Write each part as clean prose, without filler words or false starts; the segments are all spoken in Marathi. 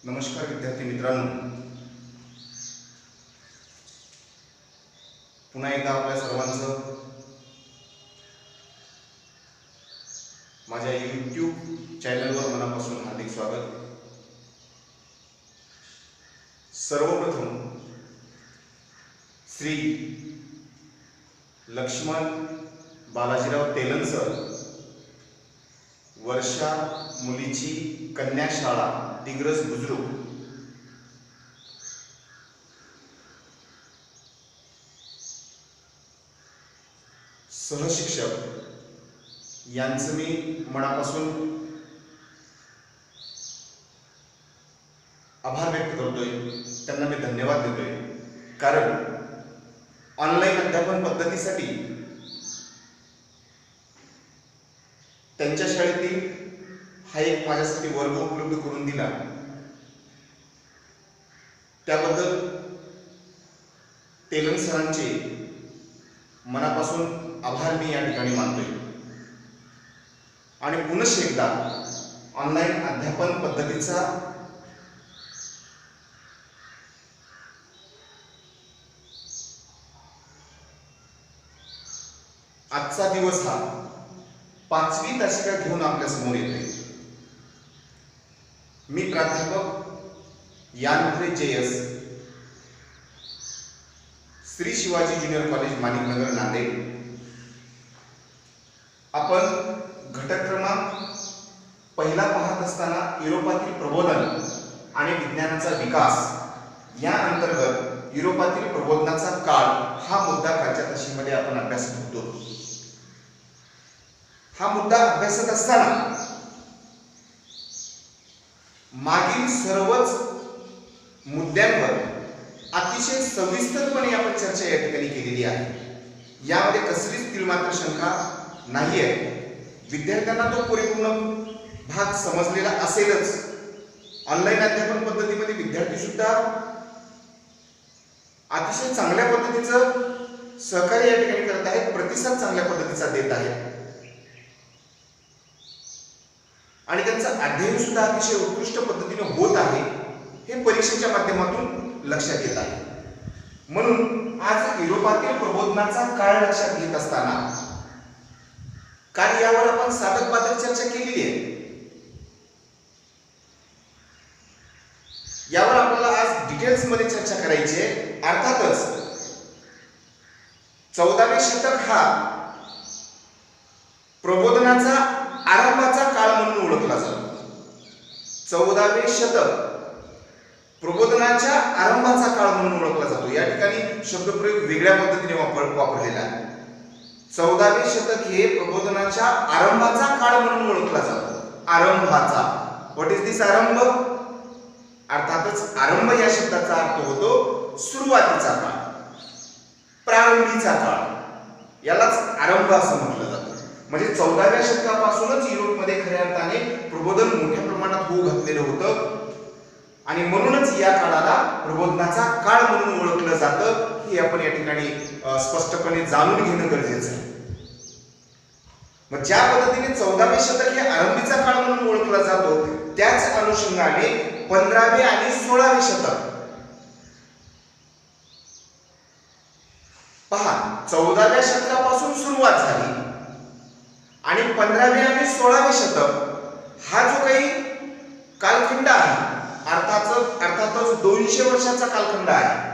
नमस्कार विद्यार्थी मित्रांनो, पुन्हा एकदा आपल्या सर्वांचं माझ्या YouTube चॅनलवर मनापासून हार्दिक स्वागत। सर्वप्रथम श्री लक्ष्मण बालाजीराव तेलन सर, वर्षा मुलीची कन्या शाळा दिग्रस बुजुर्ग, सहशिक्षक यांचं मी मनापासून आभार व्यक्त करतोय, त्यांना मी धन्यवाद देतोय। कारण ऑनलाईन अध्यापन पद्धतीसाठी त्यांच्या शाळेतील हा एक माझ्यासाठी वर्ग उपलब्ध करून दिला, त्याबद्दल तेलन सरांचे मनापासून आभार मी या ठिकाणी मानतोय। आणि पुन्हा एकदा ऑनलाईन अध्यापन पद्धतीचा आजचा दिवस हा 5वी तासिका घेऊन आपल्या समोर येतोय। मी प्राध्यापक Yanpure JS, Shri Shivaji junior college Maniknagar Nanded. आपण घटक क्रमांक पहिला पाहत असताना युरोपातील प्रबोधन आणि विज्ञानाचा विकास या अंतर्गत युरोपातील प्रबोधनाचा काळ हा मुद्दा कालच्या तासिकेमध्ये आपण अभ्यासत होतो। हा मुद्दा अभ्यासत असताना मागील सर्वच मुद्द्यांवर अतिशय सविस्तरपणे आपण चर्चा या ठिकाणी केलेली आहे। यामध्ये कसलीच तिळमात्र शंका नाही आहे। विद्यार्थ्यांना तो परिपूर्ण भाग समजलेला असेलच। ऑनलाईन अध्यापन पद्धतीमध्ये विद्यार्थी सुद्धा अतिशय चांगल्या पद्धतीचं सहकार्य या ठिकाणी करत आहेत, प्रतिसाद चांगल्या पद्धतीचा देत आहेत आणि त्यांचं अध्ययन सुद्धा अतिशय उत्कृष्ट पद्धतीने होत आहे, हे परीक्षेच्या माध्यमातून लक्षात येत आहे। म्हणून आज युरोपातील प्रबोधनाचा काळ लक्षात घेत असताना काल यावर आपण साधक बाधक चर्चा केलेली आहे। यावर आपल्याला आज डिटेल्स मध्ये चर्चा करायची आहे। अर्थातच 14वे शतक हा प्रबोधनाचा आरंभाचा काळ म्हणून ओळखला जातो। 14वे शतक प्रबोधनाच्या आरंभाचा काळ म्हणून ओळखला जातो। या ठिकाणी शब्दप्रयोग वेगळ्या पद्धतीने वापरलेला आहे। 14वे शतक हे प्रबोधनाच्या आरंभाचा काळ म्हणून ओळखला जातो। आरंभाचा, व्हॉट इज दिस आरंभ? अर्थातच आरंभ या शब्दाचा अर्थ होतो सुरुवातीचा काळ, प्रारंभीचा काळ, यालाच आरंभ असं म्हटलं जातं। म्हणजे 14व्या शतकापासूनच युरोपमध्ये खऱ्या अर्थाने प्रबोधन मोठ्या प्रमाणात होऊ घातलेलं होतं आणि म्हणूनच या काळाला प्रबोधनाचा काळ म्हणून ओळखलं जातं, हे आपण या ठिकाणी स्पष्टपणे जाणून घेणं गरजेचं आहे। मग ज्या पद्धतीने 14वे शतक हे आरंभीचा काळ म्हणून ओळखला जातो, त्याच अनुषंगाने 15वे आणि 16वे शतक पहा, 14व्या शतकापासून सुरुवात झाली आणि 15वे आणि 16वे शतक हा जो काही कालखंड आहे, अर्थातच 200 वर्षाचा कालखंड आहे।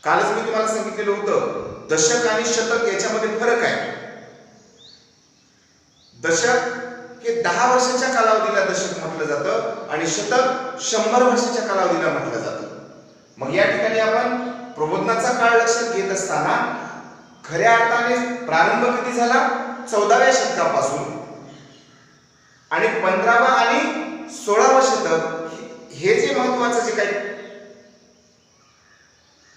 कालच मी तुम्हाला सांगितलेलं होतं, दशक आणि शतक याच्यामध्ये फरक आहे। दशक हे 10 वर्षाच्या कालावधीला दशक म्हटलं जातं आणि शतक 100 वर्षाच्या कालावधीला म्हटलं जातं। मग या ठिकाणी आपण प्रबोधनाचा काळ लक्षात घेत असताना खऱ्या अर्थाने प्रारंभ कधी झाला? 14व्या शतकापासून, आणि 15वा आणि 16वा शतक हे जे महत्वाचं जे काही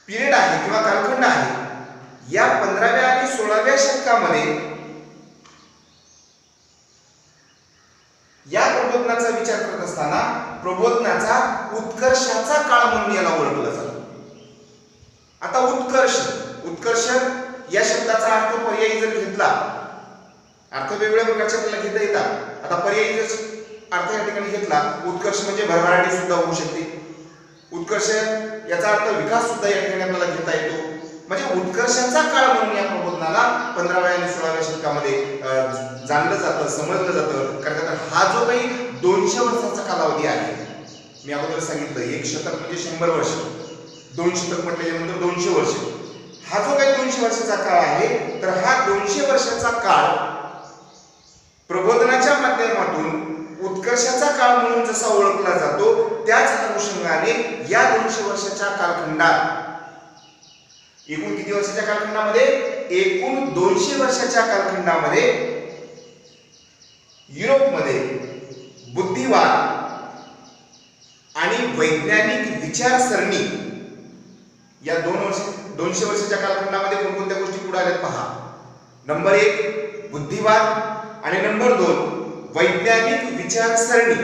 पिरियड आहे किंवा कालखंड आहे, या 15व्या आणि 16व्या शतकामध्ये या प्रबोधनाचा विचार करत असताना प्रबोधनाचा उत्कर्षाचा काळ म्हणून याला ओळखलं जातं। आता उत्कर्ष या शब्दाचा अर्थ पर्यायी जर घेतला, अर्थ वेगवेगळ्या प्रकारचे आपल्याला घेता येतात। आता पर्यायी जर अर्थ या ठिकाणी घेतला, उत्कर्ष म्हणजे भरभराटी सुद्धा होऊ शकते. उत्कर्ष याचा अर्थ विकास सुद्धा या ठिकाणी आपल्याला घेता येतो. म्हणजे उत्कर्षाचा काळ म्हणून या प्रबोधनाला 15व्या आणि 16व्या शतकामध्ये जाणलं जातं, समजलं जातं. कारण का हा जो काही 200 वर्षाचा कालावधी आहे, मी अगोदर सांगितलं एक शतक म्हणजे 100 वर्ष, 2 शतक म्हटल्यानंतर 200 वर्ष. हा जो काही 200 वर्षाचा काळ आहे, तर हा 200 वर्षाचा काळ प्रबोधनाच्या माध्यमातून उत्कर्षाचा काळ म्हणून जसा ओळखला जातो, त्याच अनुषंगाने या 200 वर्षाच्या कालखंडात एकूण किती वर्षाच्या कालखंडामध्ये, एकूण 200 वर्षाच्या कालखंडामध्ये युरोपमध्ये बुद्धिवाद आणि वैज्ञानिक विचारसरणी या 200 वर्षाच्या कालखंडामध्ये कोणकोणत्या गोष्टी पुढे आल्यात पहा. नंबर 1 बुद्धिवाद आणि नंबर 2 वैज्ञानिक विचारसरणी.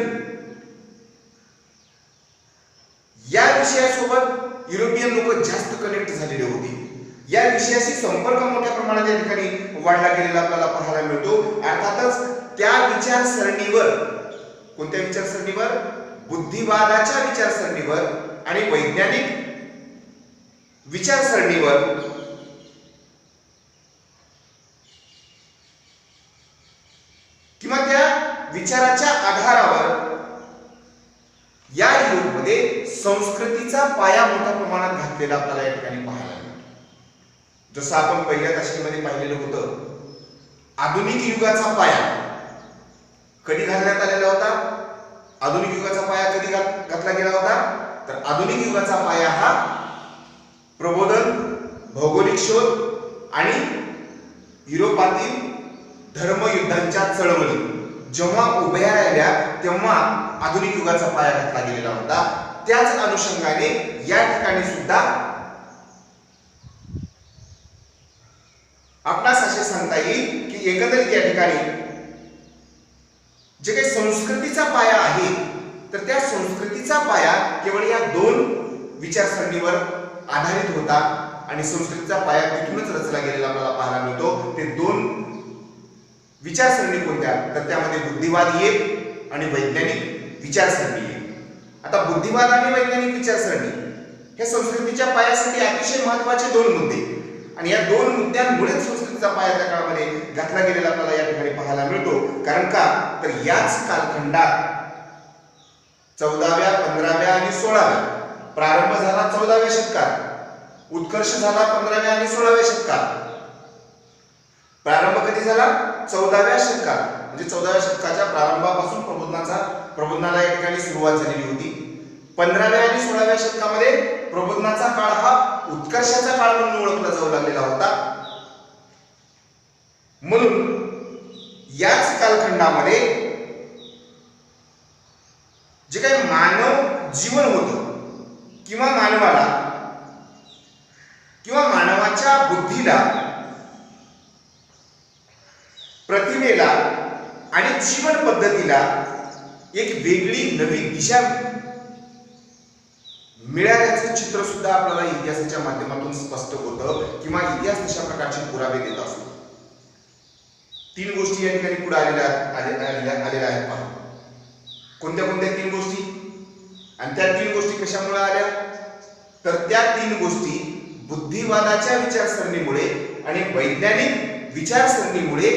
या विषयासोबत युरोपियन लोक जास्त कनेक्ट झालेले होते. या विषयाशी संपर्क मोठ्या प्रमाणात या ठिकाणी वाढला गेलेला आपल्याला पाहायला मिळतो. अर्थातच त्या विचारसरणीवर, कोणत्या विचारसरणीवर, बुद्धिवादाच्या विचारसरणीवर आणि वैज्ञानिक विचारसरणीवर किंवा त्या विचाराच्या आधारावर या युगमध्ये संस्कृतीचा पाया मोठ्या प्रमाणात घातलेला आपल्याला या ठिकाणी पाहायला मिळतो. जसं आपण पहिल्या दशकेमध्ये पाहिलेलं होतं, आधुनिक युगाचा पाया कधी घालण्यात आलेला होता. आधुनिक युगाचा पाया कधी घातला गेला होता, तर आधुनिक युगाचा पाया हा प्रबोधन, भौगोलिक शोध आणि युरोपातील धर्मयुद्धांच्या चळवळी जेव्हा उभ्या राहिल्या, तेव्हा आधुनिक युगाचा पाया घातला गेलेला होता. त्याच अनुषंगाने या ठिकाणी सुद्धा आपणास असे सांगता येईल की एकंदरीत या ठिकाणी जे काही संस्कृतीचा पाया आहे, तर त्या संस्कृतीचा पाया केवळ या 2 विचारसरणीवर आधारित होता आणि संस्कृतीचा पाया तिथूनच रचला गेलेला आपल्याला पाहायला मिळतो. ते 2 विचारसरणी कोणत्या, तर त्यामध्ये बुद्धिवाद एक आणि वैज्ञानिक विचारसरणी एक. आता बुद्धिवाद आणि वैज्ञानिक विचारसरणी हे संस्कृतीच्या पायासाठी अतिशय महत्त्वाचे 2 मुद्दे, आणि या 2 मुद्द्यांमुळे संस्कृतीचा पाया त्या काळामध्ये घातला गेलेला आपल्याला या ठिकाणी पाहायला मिळतो. कारण का, तर याच कालखंडात 14व्या, 15व्या आणि 16व्या, प्रारंभ झाला 14व्या शतकात, उत्कर्ष झाला 15व्या आणि 16व्या शतकात. प्रारंभ कधी झाला, 14व्या शतकात, म्हणजे 14व्या शतकाच्या प्रारंभापासून प्रबोधनाला या ठिकाणी सुरुवात झालेली होती. 15व्या आणि 16व्या शतकामध्ये प्रबोधनाचा काळ हा उत्कर्षाचा काळ म्हणून ओळखला जाऊ लागलेला होता. म्हणून याच कालखंडामध्ये जे काही मानव जीवन होतं किंवा मानवाला किंवा मानवाच्या बुद्धीला, प्रतिमेला आणि जीवन पद्धतीला एक वेगळी नवी दिशा मिळाल्याचं चित्र सुद्धा आपल्याला इतिहासाच्या माध्यमातून स्पष्ट होतं किंवा इतिहास अशा प्रकारचे पुरावे देत असतो. 3 गोष्टी या ठिकाणी पुढे आलेल्या आहेत पहा. कोणत्या कोणत्या 3 गोष्टी, आणि त्या 3 गोष्टी कशामुळे आल्या, तर त्या 3 गोष्टी बुद्धिवादाच्या विचारसरणीमुळे आणि वैज्ञानिक विचारसरणीमुळे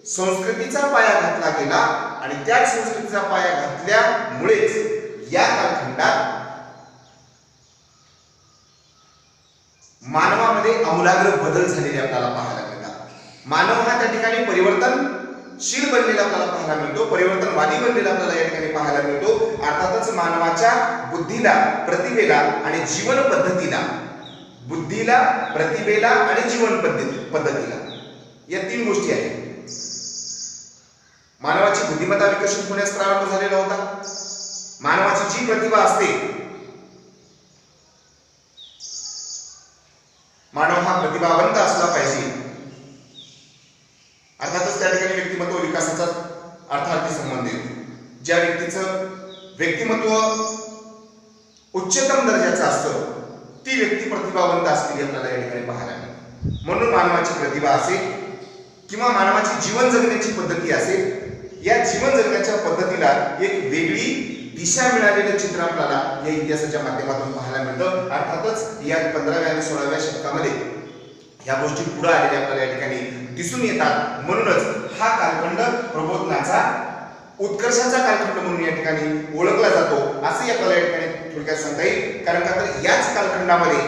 संस्कृतीचा पाया घातला गेला, आणि त्या संस्कृतीचा पाया घातल्यामुळेच या कालखंडात मानवामध्ये आमूलाग्र बदल झालेले आपल्याला पाहायला मिळतात. मानव हा त्या ठिकाणी परिवर्तनशील बनलेला आपल्याला पाहायला मिळतो, परिवर्तनवादी बनलेला आपल्याला या ठिकाणी पाहायला मिळतो. अर्थातच मानवाच्या बुद्धीला, प्रतिभेला आणि जीवन पद्धतीला, बुद्धीला, प्रतिभेला आणि जीवन पद्धतीला या 3 गोष्टी आहेत. मानवाची बुद्धिमत्ता विकसित होण्यास प्रारंभ झालेला होता. मानवाची जी प्रतिभा असते, मानव हा प्रतिभावंत असला पाहिजे. अर्थातच त्या ठिकाणी व्यक्तिमत्व विकासाचा अर्थार्थी संबंध येतो. ज्या व्यक्तीचं व्यक्तिमत्व उच्चतम दर्जाचं असतं, ती व्यक्ती प्रतिभावंत असलेली आपल्याला या ठिकाणी पाहायला मिळते. म्हणून मानवाची प्रतिभा असेल किंवा मानवाची जीवन जगण्याची पद्धती असेल या जीवन जगण्याच्या पद्धतीला एक वेगळी दिशा मिळालेलं चित्र आपल्याला या इतिहासाच्या माध्यमातून पाहायला मिळतं. अर्थातच या 15व्या आणि 16व्या शतकामध्ये या गोष्टी पुढे आलेल्या आपल्याला या ठिकाणी दिसून येतात. म्हणूनच हा कालखंड प्रबोधनाचा उत्कर्षाचा कालखंड म्हणून या ठिकाणी ओळखला जातो असं आपल्याला या ठिकाणी थोडक्यात सांगता येईल. कारण का तर याच कालखंडामध्ये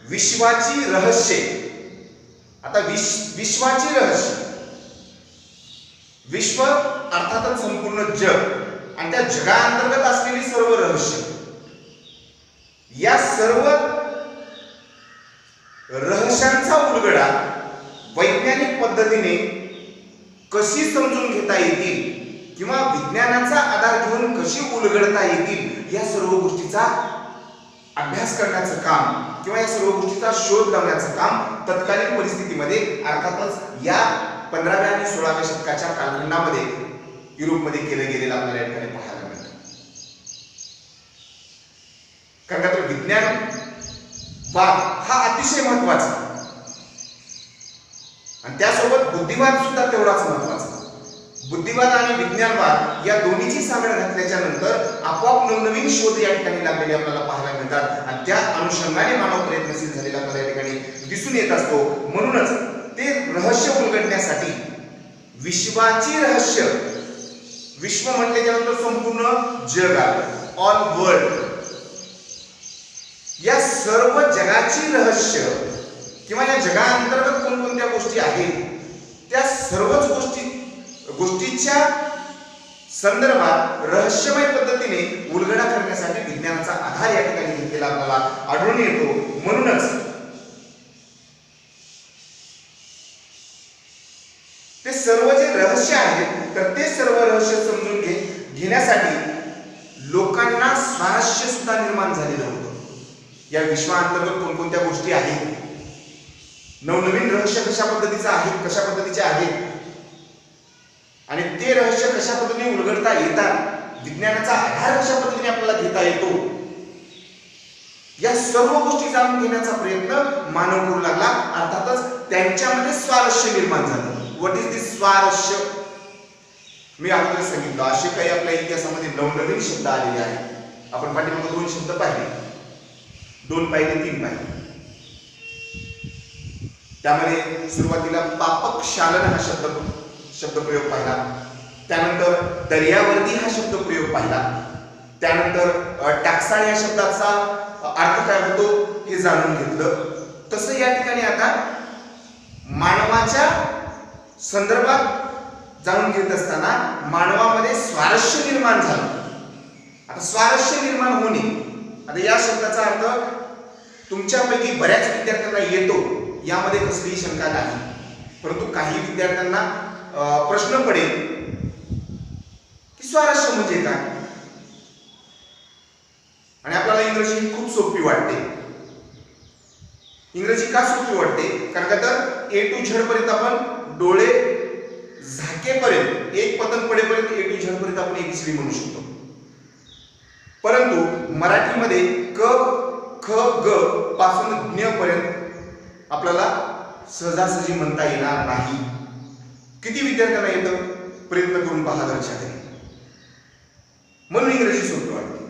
विश्वाची रहस्य, आता विश्वाची रहस्य, विश्व अर्थातच संपूर्ण जग आणि त्या जगाअंतर्गत असलेली सर्व रहस्य, या सर्व रहस्यांचा उलगडा वैज्ञानिक पद्धतीने कशी समजून घेता येतील किंवा विज्ञानाचा आधार घेऊन कशी उलगडता येतील या सर्व गोष्टीचा अभ्यास करण्याचं काम किंवा या सर्व गोष्टीचा शोध लावण्याचं काम तत्कालीन परिस्थितीमध्ये अर्थातच या 15व्या आणि 16व्या शतकाच्या कालखंडामध्ये युरोपमध्ये केलं गेलेलं आपल्याला या ठिकाणी पाहायला मिळतं. कारण का तर विज्ञान वाद हा अतिशय महत्वाचा आणि त्यासोबत बुद्धिवाद सुद्धा तेवढाच महत्वाचा. बुद्धिवाद आणि विज्ञानवाद या दोन्हीची सामील घातल्याच्या नंतर आपोआप नवनवीन शोध या ठिकाणी लागलेले आपल्याला पाहायला मिळतात आणि त्या अनुषंगाने मानव प्रयत्नशील झालेला आपल्याला या ठिकाणी दिसून येत असतो. म्हणूनच ते रहस्य उलगडण्यासाठी विश्वाची रहस्य, विश्व म्हटल्याच्यानंतर संपूर्ण जग आलं, ऑल वर्ल्ड, या सर्व जगाची रहस्य किंवा या जगाअंतर्गत कोणकोणत्या गोष्टी आहेत त्या सर्वच गोष्टीच्या संदर्भात रहस्यमय पद्धतीने उलगडा करण्यासाठी विज्ञानाचा आधार या ठिकाणी घेतलेला आपल्याला आढळून येतो. म्हणूनच ते सर्व जे रहस्य आहेत तर ते सर्व रहस्य समजून घेण्यासाठी लोकांना स्वारस्य सुद्धा निर्माण झालेलं होतं. या विश्वाअंतर्गत कोणकोणत्या गोष्टी आहेत, नवनवीन रहस्य कशा पद्धतीचे आहेत आणि ते रहस्य कशा पद्धतीने उलगडता येतात, विज्ञानाचा आधार कशा पद्धतीने आपल्याला घेता येतो, या सर्व गोष्टी जाणून घेण्याचा प्रयत्न मानव करू लागला. अर्थातच त्यांच्यामध्ये स्वारस्य निर्माण झालं. व्हॉट इज दिस स्वारस्य? मी अगोदर सांगितलं असे काही आपल्या इतिहासामध्ये नवनवीन शब्द आलेले आहेत. आपण पाठीमागे 2 शब्द पाहिले, 2 पाहिले, 3 पाहिले. त्यामध्ये सुरुवातीला पापक्षालन हा शब्दप्रयोग पाहिला, त्यानंतर दर्यावर्दी हा शब्दप्रयोग पाहिला, त्यानंतर टाकसाळ या शब्दाचा अर्थ काय होतो हे जाणून घेतलं. तसं या ठिकाणी आता मानवाच्या संदर्भात जाणून घेत असताना मानवामध्ये स्वारस्य निर्माण झालं. आता स्वारस्य निर्माण होणे, आता या शब्दाचा अर्थ तुमच्यापैकी बऱ्याच विद्यार्थ्यांना येतो, यामध्ये कसलीही शंका नाही. परंतु काही विद्यार्थ्यांना प्रश्न पडेल की स्वारस्य म्हणजे काय, आणि आपल्याला इंग्रजी ही खूप सोपी वाटते. इंग्रजी का सोपी वाटते? कारण का तर ए टू झेड पर्यंत आपण डोळे झाकेपर्यंत, एक पतन पडेपर्यंत ए टू झेड पर्यंत आपण एबीसीडी म्हणू शकतो. परंतु मराठीमध्ये क ख ग पासून ज्ञ पर्यंत आपल्याला सहजासहजी म्हणता येणार नाही. किती विद्यार्थ्यांना येतं? प्रयत्न करून पहा लक्षात येईल. म्हणून इंग्रजी सोपी वाटते.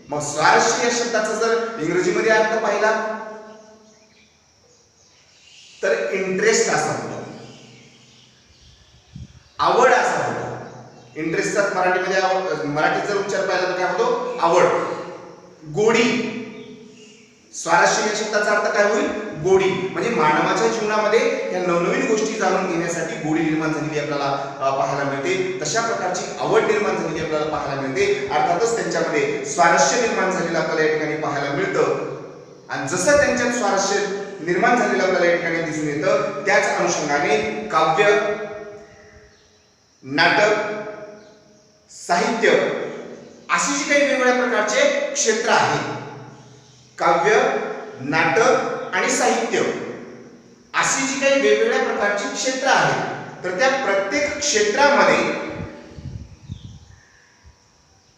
मग स्वारस्य या शब्दाचा जर इंग्रजीमध्ये अर्थ पाहिला तर इंटरेस्ट असा होतो, आवड असा होतो. इंटरेस्टचा मराठीत जर उच्चार पाहिला तर काय होतो? आवड, गोडी. स्वारस्य या शब्दाचा अर्थ काय होईल? गोडी. म्हणजे मानवाच्या जीवनामध्ये या नवनवीन गोष्टी जाणून घेण्यासाठी गोडी निर्माण झालेली आपल्याला पाहायला मिळते. तशा प्रकारची आवड निर्माण झालेली आपल्याला पाहायला मिळते. अर्थातच त्यांच्यामध्ये स्वारस्य निर्माण झालेलं आपल्याला या ठिकाणी पाहायला मिळतं. आणि जसं त्यांच्यात स्वारस्य निर्माण झालेलं आपल्याला या ठिकाणी दिसून येतं, त्याच अनुषंगाने काव्य, नाटक, साहित्य अशी जी काही वेगवेगळ्या प्रकारचे क्षेत्र आहेत, काव्य, नाटक आणि साहित्य अशी जी काही वेगवेगळ्या प्रकारची क्षेत्र आहेत, तर त्या प्रत्येक क्षेत्रामध्ये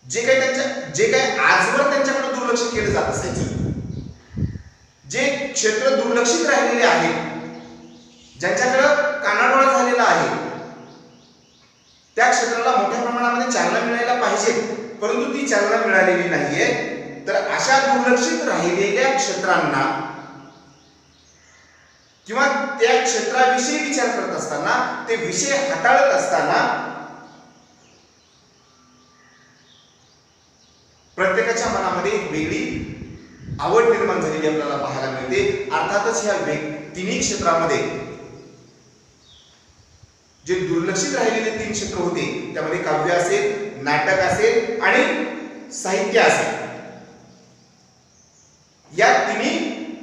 जे काही आजवर त्यांच्याकडे दुर्लक्ष केलं जात असायचं, जे क्षेत्र दुर्लक्षित राहिलेले आहेत, ज्यांच्याकडे कानाडोळा झालेला आहे, त्या क्षेत्राला मोठ्या प्रमाणामध्ये चालना मिळायला पाहिजे, परंतु ती चालना मिळालेली नाहीये. तर अशा दुर्लक्षित राहिलेल्या क्षेत्रांना किंवा त्या क्षेत्राविषयी विचार करत असताना, ते विषय हाताळत असताना प्रत्येकाच्या मनामध्ये एक वेगळी आवड निर्माण झालेली आपल्याला पाहायला मिळते. अर्थातच ह्या तिन्ही क्षेत्रामध्ये जे दुर्लक्षित राहिलेले 3 क्षेत्र होते, त्यामध्ये काव्य असेल, नाटक असेल आणि साहित्य असेल, या तिन्ही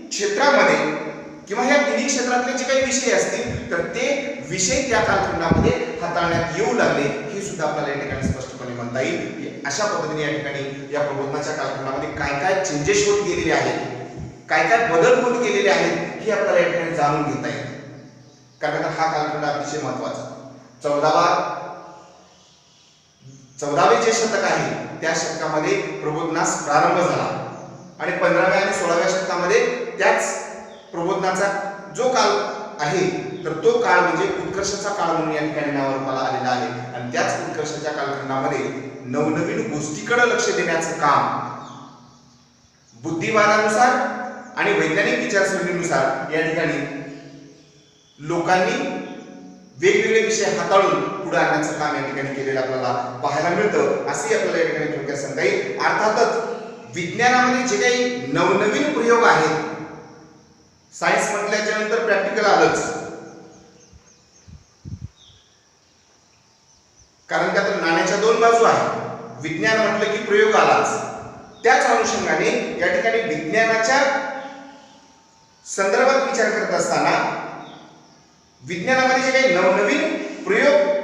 क्षेत्रामध्ये किंवा ह्या तिन्ही क्षेत्रातले जे काही विषय असतील तर ते विषय त्या कालखंडामध्ये हाताळण्यात येऊ लागले, हे सुद्धा आपल्याला या ठिकाणी स्पष्टपणे म्हणता येईल. अशा पद्धतीने या ठिकाणी या प्रबोधनाच्या कालखंडामध्ये काय काय चेंजेस होत गेलेले आहेत, काय काय बदल होत गेलेले आहेत, हे आपल्याला या ठिकाणी जाणून घेता येईल. कारण हा कालखंड अतिशय महत्वाचा. 14वे जे शतक आहे त्या शतकामध्ये प्रबोधनास प्रारंभ झाला आणि 15व्या आणि 16व्या शतकामध्ये त्याच प्रबोधनाचा जो काळ आहे तर तो काळ म्हणजे उत्कर्षाचा काळ म्हणून या ठिकाणी नावारूपाला आलेला आहे. आणि त्याच उत्कर्षाच्या कालखंडामध्ये नवनवीन गोष्टीकडे लक्ष देण्याचं काम बुद्धिवादानुसार आणि वैज्ञानिक विचारसरणीनुसार या ठिकाणी लोकांनी वेगवेगळे विषय हाताळून पुढे आणण्याचं काम या ठिकाणी केलेलं आपल्याला पाहायला मिळतं, असे आपल्याला या ठिकाणी थोडक्यात सांगता येईल. अर्थातच विज्ञानामध्ये जे काही नवनवीन प्रयोग आहेत, सायन्स म्हटल्याच्या नंतर प्रॅक्टिकल आलंच, कारण का तर नाण्याच्या 2 बाजू आहेत. विज्ञान म्हटलं की प्रयोग आलाच. त्याच अनुषंगाने या ठिकाणी विज्ञानाच्या संदर्भात विचार करत असताना विज्ञानामध्ये जे काही नवनवीन प्रयोग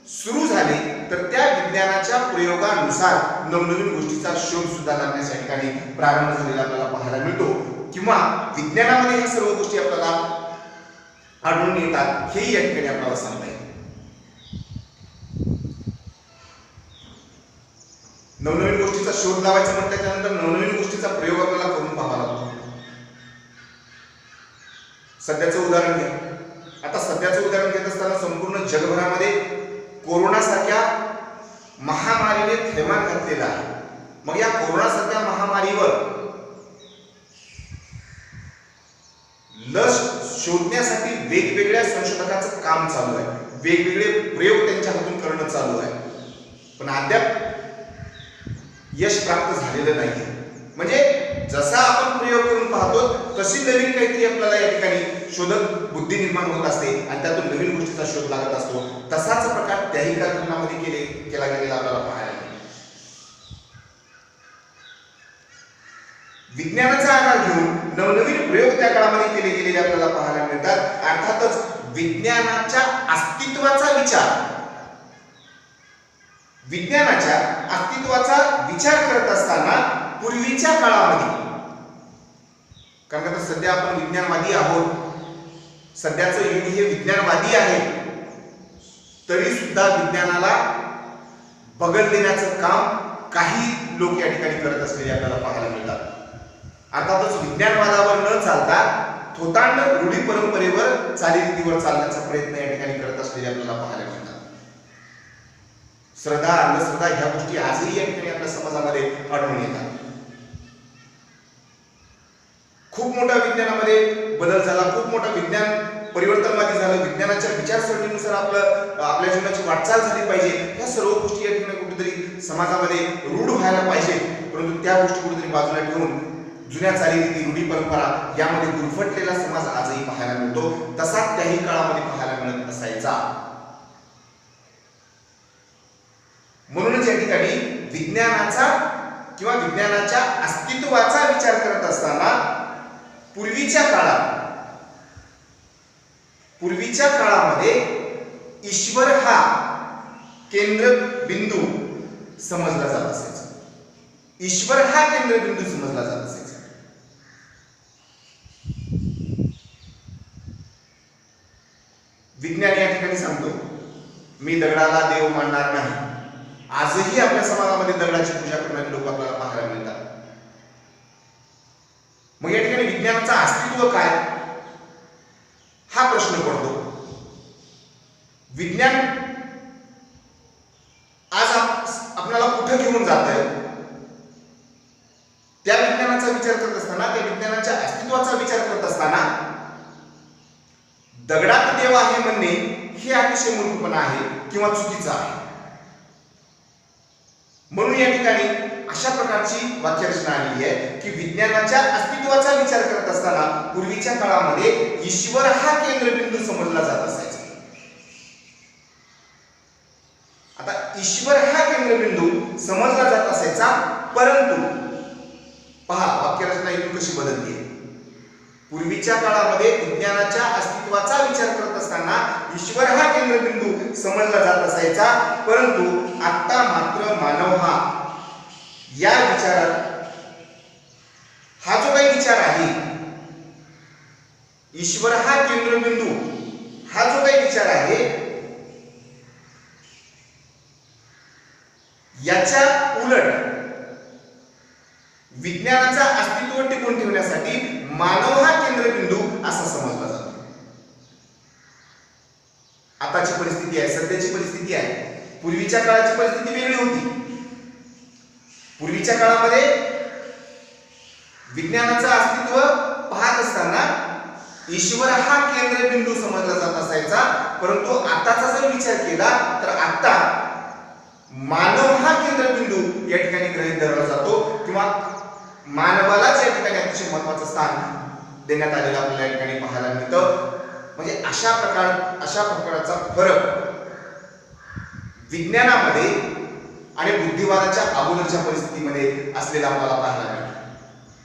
सुरू झाले तर त्या विज्ञानाच्या प्रयोगानुसार नवनवीन गोष्टीचा शोध सुद्धा लागण्याच्या ठिकाणी प्रारंभ झालेला आपल्याला पाहायला मिळतो, किंवा विज्ञानामध्ये ह्या सर्व गोष्टी आपल्याला आढळून येतात, हेही या ठिकाणी आपल्याला सांगता येईल. नवनवीन गोष्टीचा शोध लावायचा म्हटल्याच्या नंतर नवनवीन गोष्टीचा प्रयोग आपल्याला करून पाहावा लागतो. सध्याचं उदाहरण घ्या. आता सध्याचं उदाहरण घेत असताना संपूर्ण जगभरामध्ये कोरोना सारख्या महामारीने थैमान घातलेला आहे. मग या कोरोना सारख्या महामारीवर लस शोधण्यासाठी वेगवेगळ्या संशोधकांचं काम चालू आहे, वेगवेगळे प्रयोग त्यांच्या हातून करणं चालू आहे, पण अद्याप यश प्राप्त झालेलं नाही. म्हणजे जसा आपण प्रयोग करून पाहतो तशी नवीन काहीतरी आपल्याला या ठिकाणी शोधक बुद्धी निर्माण होत असते आणि त्यातून नवीन गोष्टीचा शोध लागत असतो. तसाच प्रकार त्याही कालखंडामध्ये केला गेलेला आपल्याला पाहायला मिळतो. विज्ञानाचा आधार घेऊन नवनवीन प्रयोग त्या काळामध्ये केले गेलेले आपल्याला पाहायला मिळतात. अर्थातच विज्ञानाच्या अस्तित्वाचा विचार करत असताना पूर्वीच्या काळामध्ये, कारण आता सध्या आपण विज्ञानवादी आहोत, सध्याचं युग हे विज्ञानवादी आहे, तरी सुद्धा विज्ञानाला बगल देण्याचं काम काही लोक या ठिकाणी करत असलेले आपल्याला पाहायला मिळतात. अर्थातच विज्ञानवादावर न चालता थोतांड रूढी परंपरेवर चालीरीतीवर चालण्याचा प्रयत्न या ठिकाणी करत असलेले आपल्याला पाहायला मिळतात. श्रद्धा, अंधश्रद्धा ह्या गोष्टी आजही या ठिकाणी आपल्या समाजामध्ये आढळून येतात. खूप मोठा विज्ञानामध्ये बदल झाला, खूप मोठा विज्ञान परिवर्तनवादी झालं, विज्ञानाच्या विचारसरणीनुसार आपल्या जीवनाची वाटचाल झाली पाहिजे, ह्या सर्व गोष्टी या ठिकाणी कुठेतरी समाजामध्ये रूढ व्हायला पाहिजे. परंतु त्या गोष्टी कुठेतरी बाजूला ठेवून जुन्या चालीरीती, रूढी परंपरा यामध्ये गुरफटलेला समाज आजही पाहायला मिळतो. तसा त्याही काळामध्ये पाहायला मिळत असायचा. म्हणूनच या ठिकाणी विज्ञानाचा किंवा विज्ञानाच्या अस्तित्वाचा विचार करत असताना पूर्वीच्या काळामध्ये ईश्वर हा केंद्रबिंदू समजला जात असायचा. ईश्वर हा केंद्रबिंदू समजला जात असायचा. विज्ञान या ठिकाणी सांगतो, मी दगडाला देव मानणार नाही. आजही आपल्या समाजामध्ये दगडाची पूजा करणारे लोक आपल्याला पाहायला मिळतात. मग या ठिकाणी विज्ञानाचं अस्तित्व काय हा प्रश्न पडतो. विज्ञान विचार करत असताना, त्या विज्ञानाच्या अस्तित्वाचा विचार करत असताना दगडात देव आहे म्हणणे हे अतिशय मूर्खपणा आहे किंवा चुकीचं आहे. म्हणून या ठिकाणी अशा प्रकारची वाक्यरचना आलेली आहे की विज्ञानाच्या अस्तित्वाचा विचार करत असताना पूर्वीच्या काळामध्ये ईश्वर हा केंद्रबिंदू समजला जात असायचा. आता ईश्वर हा केंद्रबिंदू समजला जात असायचा, परंतु पहा वाक्यरचना इथून कशी बदलली आहे. पूर्वीच्या काळामध्ये विज्ञानाच्या अस्तित्वाचा विचार करत असताना ईश्वर हा केंद्रबिंदू समजला जात असायचा, परंतु आता मात्र मानव हा या विचारात हा जो काही विचार आहे, ईश्वर हा केंद्रबिंदू हा जो काही विचार आहे, याच्या उलट विज्ञानाचा अस्तित्व टिकून ठेवण्यासाठी मानव हा केंद्रबिंदू असा समजला जातो. आताची परिस्थिती आहे, सध्याची परिस्थिती आहे. पूर्वीच्या काळाची परिस्थिती वेगळी होती. पूर्वीच्या काळामध्ये विज्ञानाचं अस्तित्व पाहत असताना ईश्वर हा केंद्रबिंदू समजला जात असायचा, परंतु आताचा जर विचार केला तर आता मानव हा केंद्रबिंदू या ठिकाणी गृहीत धरला जातो किंवा मानवालाच या ठिकाणी अतिशय महत्त्वाचं स्थान देण्यात आलेलं आपल्याला या ठिकाणी पाहायला मिळतं. म्हणजे अशा प्रकारचा फरक विज्ञानामध्ये आणि बुद्धिवादाच्या अगोदरच्या परिस्थितीमध्ये असलेला आपल्याला पाहायला मिळतो.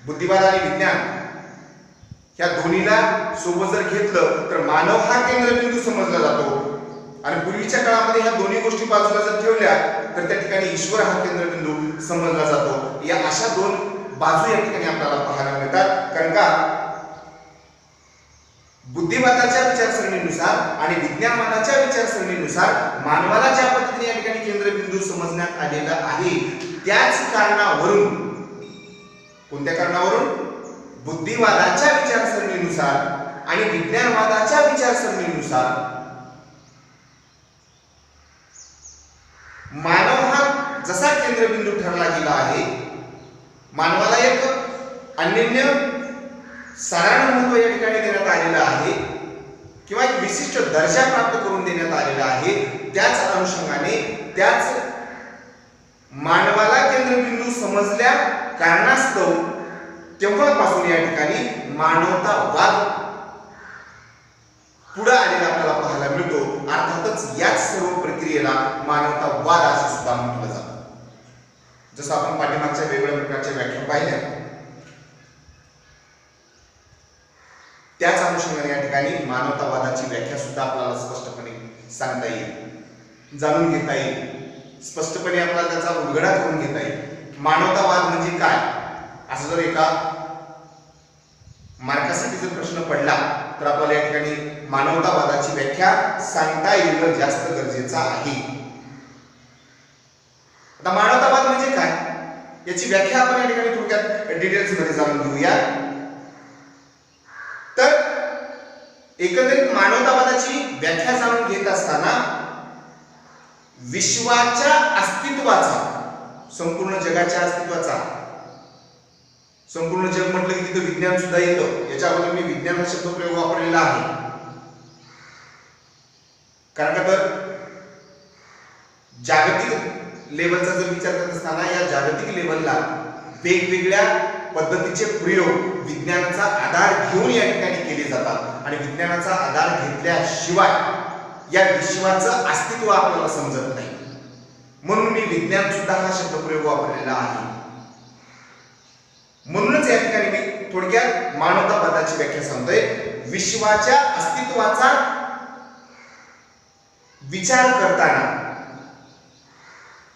बुद्धिवाद आणि विज्ञान या दोन्हीला सोबत जर घेतलं तर मानव हा केंद्रबिंदू समजला जातो, आणि पूर्वीच्या काळामध्ये ह्या दोन्ही गोष्टी बाजूला जर ठेवल्या तर त्या ठिकाणी ईश्वर हा केंद्रबिंदू समजला जातो. या अशा दोन बाजू या ठिकाणी आपल्याला पाहायला मिळतात. कारण का बुद्धिवादाच्या विचारसरणीनुसार आणि विज्ञानवादाच्या विचारसरणीनुसार मानवाला ज्या पद्धतीने या ठिकाणी केंद्रबिंदू समजण्यात आलेला आहे, त्याच कारणावरून, कोणत्या कारणावरून, बुद्धिवादाच्या विचारसरणीनुसार आणि विज्ञानवादाच्या विचारसरणीनुसार मानव हा जसा केंद्रबिंदू ठरला गेला आहे, मानवाला एक अनन्य साधारण महत्त्व या ठिकाणी देण्यात आलेलं आहे किंवा एक विशिष्ट दर्जा प्राप्त करून देण्यात आलेला आहे. त्याच अनुषंगाने त्याच मानवाला केंद्रबिंदू समजल्या कारणास्तव तेव्हापासून या ठिकाणी मानवतावाद पुढे आलेला आपल्याला पाहायला मिळतो. अर्थातच याच सर्व प्रक्रियेला मानवतावाद असं सुद्धा म्हटलं जातं. जसं आपण पाठीमागच्या वेगवेगळ्या प्रकारच्या व्याख्या पाहिल्या, त्याच अनुषंगाने या ठिकाणी मानवतावादाची व्याख्या सुद्धा आपल्याला स्पष्टपणे सांगता येईल, जाणून घेता येईल, स्पष्टपणे आपल्याला त्याचा उलगडा करून घेता येईल. मानवतावाद म्हणजे काय, असं जर एका मार्कासाठी जर प्रश्न पडला तर आपल्याला या ठिकाणी मानवतावादाची व्याख्या सांगता येणं जास्त गरजेचं आहे. आता मानवतावाद म्हणजे काय याची व्याख्या आपण या ठिकाणी थोडक्यात डिटेल्स मध्ये जाणून घेऊया. तर एकंदरीत मानवतावादाची व्याख्या जाणून घेत असताना विश्वाच्या अस्तित्वाचा, संपूर्ण जगाच्या अस्तित्वाचा, संपूर्ण जग म्हटलं की तिथं विज्ञान सुद्धा येतं. याच्या अगोदर मी विज्ञान हा शब्दप्रयोग वापरलेला आहे, कारण का तर जागतिक लेवलचा जर विचार करत असताना या जागतिक लेवलला वेगवेगळ्या पद्धतीचे प्रयोग विज्ञानाचा आधार घेऊन या ठिकाणी केले जातात, आणि विज्ञानाचा आधार घेतल्याशिवाय या विश्वाचं अस्तित्व आपल्याला समजत नाही. म्हणून मी विज्ञान सुद्धा हा शब्दप्रयोग वापरलेला आहे. म्हणूनच या ठिकाणी मी थोडक्यात मानवतावादाची व्याख्या सांगतोय. विश्वाच्या अस्तित्वाचा विचार करताना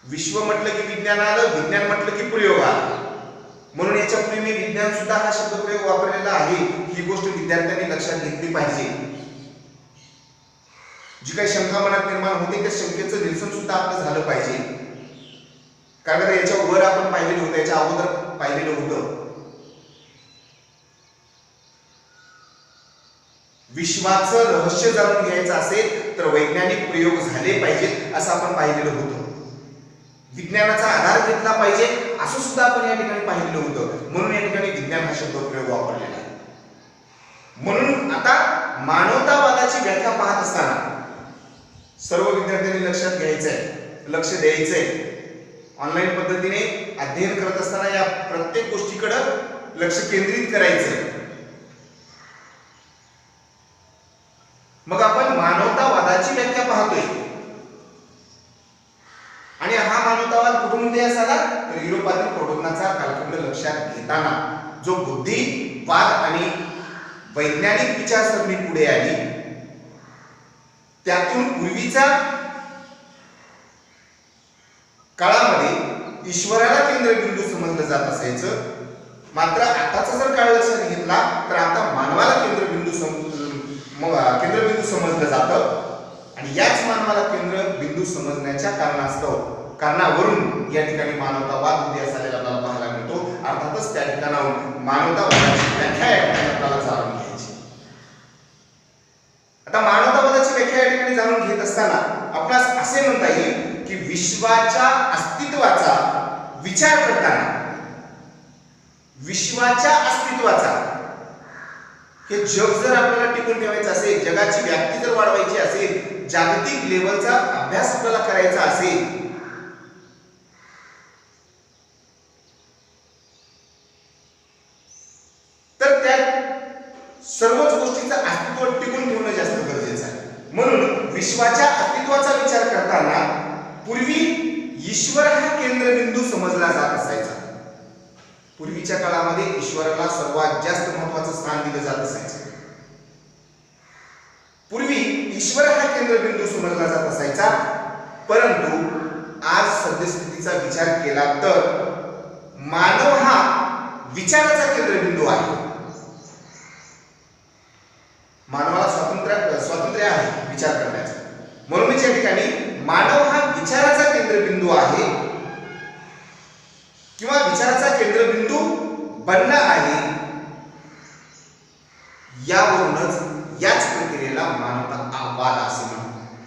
विश्व म्हटलं की विज्ञान आलं, विज्ञान म्हटलं की प्रयोग आला. म्हणून याच्यापूर्वी मी विज्ञान सुद्धा हा शब्दप्रयोग वापरलेला आहे. ही गोष्ट विद्यार्थ्यांनी लक्षात घेतली पाहिजे. जी काही शंका मनात निर्माण होते त्या शंकेचं निरसन सुद्धा आपलं झालं पाहिजे. कारण याच्या वर आपण पाहिलेलं होतं, याच्या अगोदर पाहिलेलं होतं. विश्वाचं रहस्य जाणून घ्यायचं असेल तर वैज्ञानिक प्रयोग झाले पाहिजेत असं आपण पाहिलेलं होतं. विज्ञानाचा आधार घेतला पाहिजे असं सुद्धा आपण या ठिकाणी पाहिलेलं होतं. म्हणून या ठिकाणी विज्ञान हा शब्दप्रयोग वापरलेला आहे. म्हणून आता मानवतावादाची व्याख्या पाहत असताना सर्व विद्यार्थ्यांनी लक्षात घ्यायचंय, लक्ष द्यायचंय. ऑनलाईन पद्धतीने अध्ययन करत असताना या प्रत्येक गोष्टीकडे लक्ष केंद्रित करायचंय. मग आपण मानवतावादाची व्याख्या पाहतोय आणि हा मानवतावाद कुठून उदय झाला तर युरोपातील प्रबोधनाचा कालखंड लक्षात घेताना जो बुद्धिवाद आणि वैज्ञानिक विचारसरणी पुढे आली, त्यातून पूर्वीच्या काळामध्ये ईश्वराला केंद्रबिंदू समजलं जात असायचं. मात्र आताचा जर काळ लक्षात घेतला तर आता मानवाला केंद्रबिंदू समजलं जातं आणि याच मानवाला केंद्रबिंदू समजण्याच्या कारणावरून या ठिकाणी मानवतावाद उदयास आलेला आपल्याला पाहायला मिळतो. अर्थातच त्या ठिकाणाहून मानवतावादाची व्याख्या या ठिकाणी आपल्याला जाणून घ्यायची. आता मानवतावादाची व्याख्या या ठिकाणी जाणून घेत असताना आपणास असे म्हणता येईल की विश्वाच्या अस्तित्वाचा विचार करताना विश्वाच्या अस्तित्वाचा हे जग जर आपल्याला टिकून ठेवायचं असेल, जगाची व्याप्ती जर वाढवायची असेल, जागतिक लेवलचा अभ्यास आपल्याला करायचा असेल तर त्या सर्वच गोष्टीचं अस्तित्व टिकून ठेवणं जास्त गरजेचं आहे. म्हणून विश्वाच्या अस्तित्वाचा विचार करताना पूर्वी ईश्वर हा केंद्रबिंदू समजला जात असायचा. पूर्वीच्या काळामध्ये ईश्वराला सर्वात जास्त महत्त्वाचं स्थान दिलं जात असायचं. पूर्वी ईश्वर हा केंद्रबिंदू समजला जात असायचा. परंतु आज सद्यस्थितीचा विचार केला तर मानव हा विचाराचा केंद्रबिंदू आहे. मानवाला स्वातंत्र्य आहे विचार करण्याचं. म्हणूनच या ठिकाणी मानव हा विचाराचा केंद्रबिंदू आहे किंवा विचाराचा केंद्रबिंदू बनला आहे. यावरूनच याच प्रक्रियेला मानवतावाद असे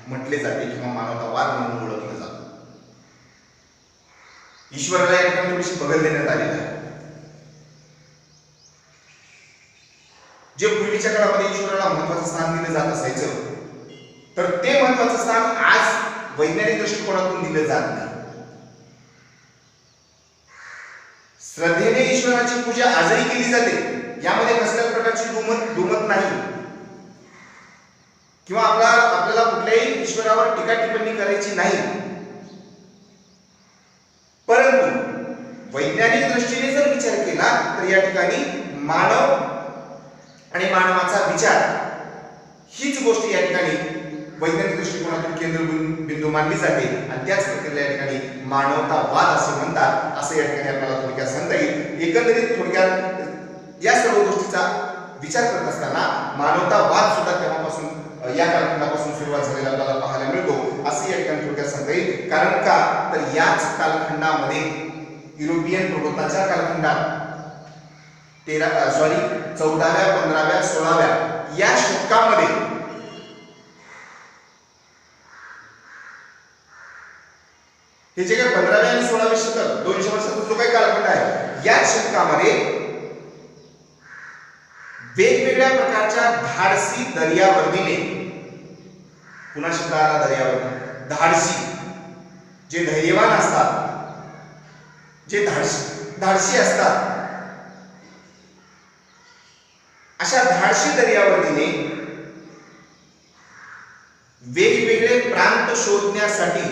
म्हटले जाते किंवा मानवतावाद म्हणून ओळखलं जातं. ईश्वराला या ठिकाणी थोडीशी बगल देण्यात आलेली आहे. जे पूर्वीच्या काळामध्ये ईश्वराला महत्त्वाचं स्थान दिलं जात असायचं तर ते महत्त्वाचं स्थान आज वैज्ञानिक दृष्टिकोनातून दिलं जात नाही. श्रद्धेने ईश्वराची पूजा आजही केली जाते. यामध्ये कसल्याच प्रकारची दुमत नाही किंवा आपल्याला कुठल्याही ईश्वरावर टीका टिप्पणी करायची नाही. परंतु वैज्ञानिक दृष्टीने जर विचार केला तर या ठिकाणी मानव आणि मानवाचा विचार हीच गोष्ट या ठिकाणी वैज्ञानिक दृष्टिकोनातून केंद्रबिंदू मानली जाते आणि त्याच प्रकारे या ठिकाणी मानवतावाद असे म्हणतात. असं या ठिकाणी आपल्याला थोडक्यात सांगता येईल. एकंदरीत थोडक्यात या सर्व गोष्टीचा विचार करत असताना मानवतावाद सुद्धा तेव्हापासून या कालखंडापासून सुरुवात झालेला आपल्याला पाहायला मिळतो असं या ठिकाणी थोडक्यात सांगता येईल. कारण का तर याच कालखंडामध्ये युरोपियन प्रबोधनाच्या कालखंडात 14व्या 15व्या 16व्या या शतकामध्ये हे जे काही 15व्या आणि 16व्या शतक 200 वर्षाचा जो काही कालखंड आहे या शतकामध्ये वेगवेगळ्या प्रकारच्या धाडसी दर्यावर्दीने पुन्हा शब्द आला दर्यावर्दी धाडसी जे धैर्यवान असतात, जे धाडसी असतात, अशा धाडसी दर्यावर्दीने वेगवेगळे प्रांत शोधण्यासाठी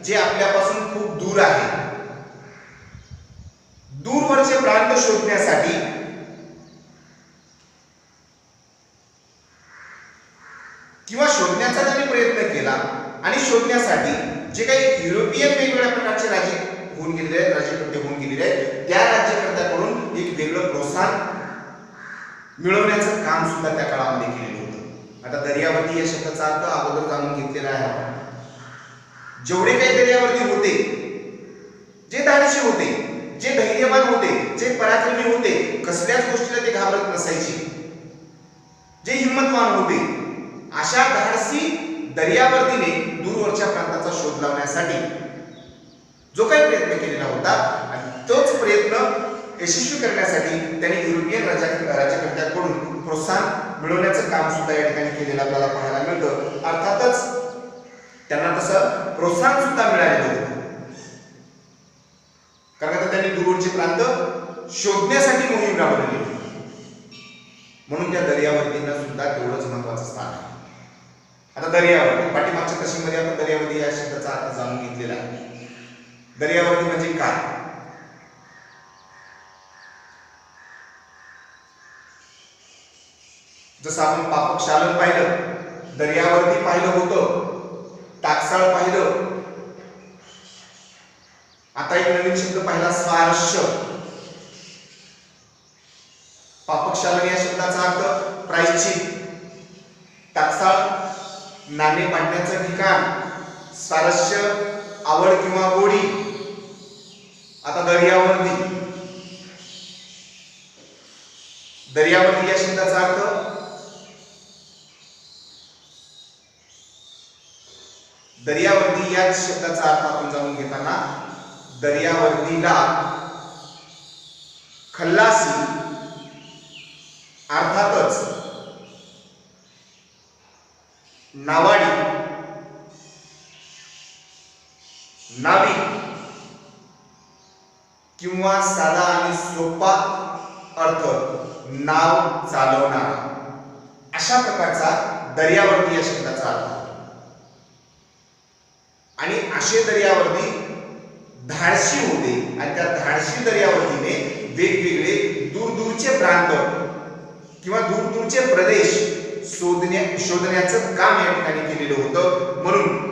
जे आपल्यापासून खूप दूर आहे, दूरवरचे प्रांत शोधण्यासाठी किंवा शोधण्याचा त्यांनी प्रयत्न केला आणि शोधण्यासाठी जे काही युरोपियन वेगवेगळ्या प्रकारचे राज्य होऊन गेलेले आहेत, राज्यकर्ते होऊन गेलेले आहेत, त्या राज्यकर्त्याकडून एक वेगळं प्रोत्साहन मिळवण्याचं काम सुद्धा त्या काळामध्ये केलेलं होतं. आता दर्यावर्दी या शब्दाचा अर्थ अगोदर जाणून घेतलेला आहे आपण. जेवढे काही दर्यावर्दी होते, जे धाडसी होते, जे धैर्यवान होते, जे पराक्रमी होते, कसल्याच गोष्टीला ते घाबरत नसायचे, जे हिंमतवान होते, अशा धाडसी दर्यावर्दीने दूरवरच्या प्रांताचा शोध लावण्यासाठी जो काही प्रयत्न केलेला होता आणि तोच प्रयत्न यशस्वी करण्यासाठी त्यांनी युरोपियन राज्यकर्त्यांकडून प्रोत्साहन मिळवण्याचं काम सुद्धा या ठिकाणी केलेलं आपल्याला पाहायला मिळतं. अर्थातच त्यांना तसं प्रोत्साहन सुद्धा मिळालेलं होतं, कारण आता त्यांनी दूरवरचे प्रांत शोधण्यासाठी मोहीम राबवलेली होती. म्हणून त्या दर्यावर्दींना सुद्धा तेवढंच महत्वाचं स्थान आहे. आता दर्यावर्दी, पाठीमागच्या कशीमध्ये आपण दर्यावर्दी या शब्दाचा अर्थ जाणून घेतलेला आहे. दर्यावर्दी म्हणजे काय? जसं आपण पापकशालन पाहिलं, दर्यावर्दी पाहिलं होतं, टाकसाळ पाहिलं, आता एक नवीन शब्द पाहिला, स्वारस्य. पापकशालन या शब्दाचा अर्थ प्रायश्चित, टाकसाळ नाणे पाडण्याचं ठिकाण, स्वारस्य आवड किंवा गोडी. आता दर्यावर्दी, दर्यावर्दी या शब्दाचा अर्थ दर्यावर्दी या शब्दाचा अर्थ आपण जाणून घेताना दर्यावर्दीला खल्लासी अर्थातच नावाडी, नाविक किंवा साधा आणि सोपा अर्थ नाव चालवणारा, अशा प्रकारचा दर्यावर्दी या शब्दाचा अर्थ. आणि असे दर्यावर्दी धाडशी होते आणि त्या धाडशी दर्यावर्दीने वेगवेगळे दूरदूरचे प्रांत किंवा दूरदूरचे प्रदेश शोधण्याचं काम या ठिकाणी केलेलं होतं. म्हणून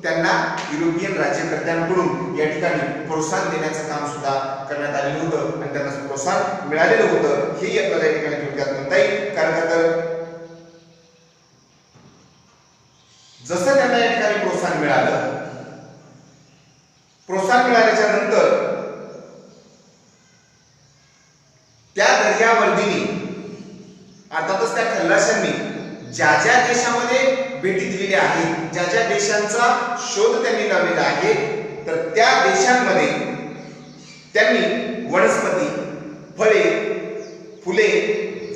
त्यांना युरोपियन राज्यकर्त्यांकडून या ठिकाणी प्रोत्साहन देण्याचं काम सुद्धा करण्यात आलेलं होतं आणि त्यांना प्रोत्साहन मिळालेलं होतं, हे आपल्याला या ठिकाणी थोडक्यात म्हणता येईल. कारण का तर जसं त्यांना या ठिकाणी प्रोत्साहन मिळालं, प्रोत्साहन मिळाल्याच्या नंतर त्या दर्यावर्दीने अर्थातच त्या खल्लाशांनी ज्या ज्या देशामध्ये भेटी दिलेल्या आहेत, ज्या ज्या देशांचा शोध त्यांनी लावलेला आहे, तर त्या देशांमध्ये त्यांनी वनस्पती, फळे, फुले,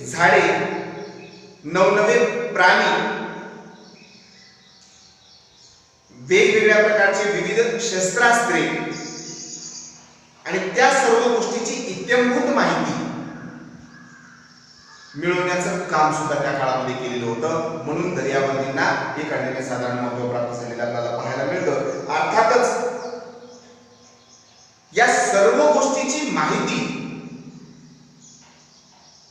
झाडे, नवनवे प्राणी, वेगवेगळ्या प्रकारचे विविध शस्त्रास्त्रे आणि त्या सर्व गोष्टीची इत्यंभूत माहिती मिळवण्याचं काम सुद्धा त्या काळामध्ये केलेलं होतं. म्हणून दर्यावर्दींना एक अनन्यसाधारण महत्त्व प्राप्त झालेलं आपल्याला पाहायला मिळतं. अर्थातच या सर्व गोष्टीची माहिती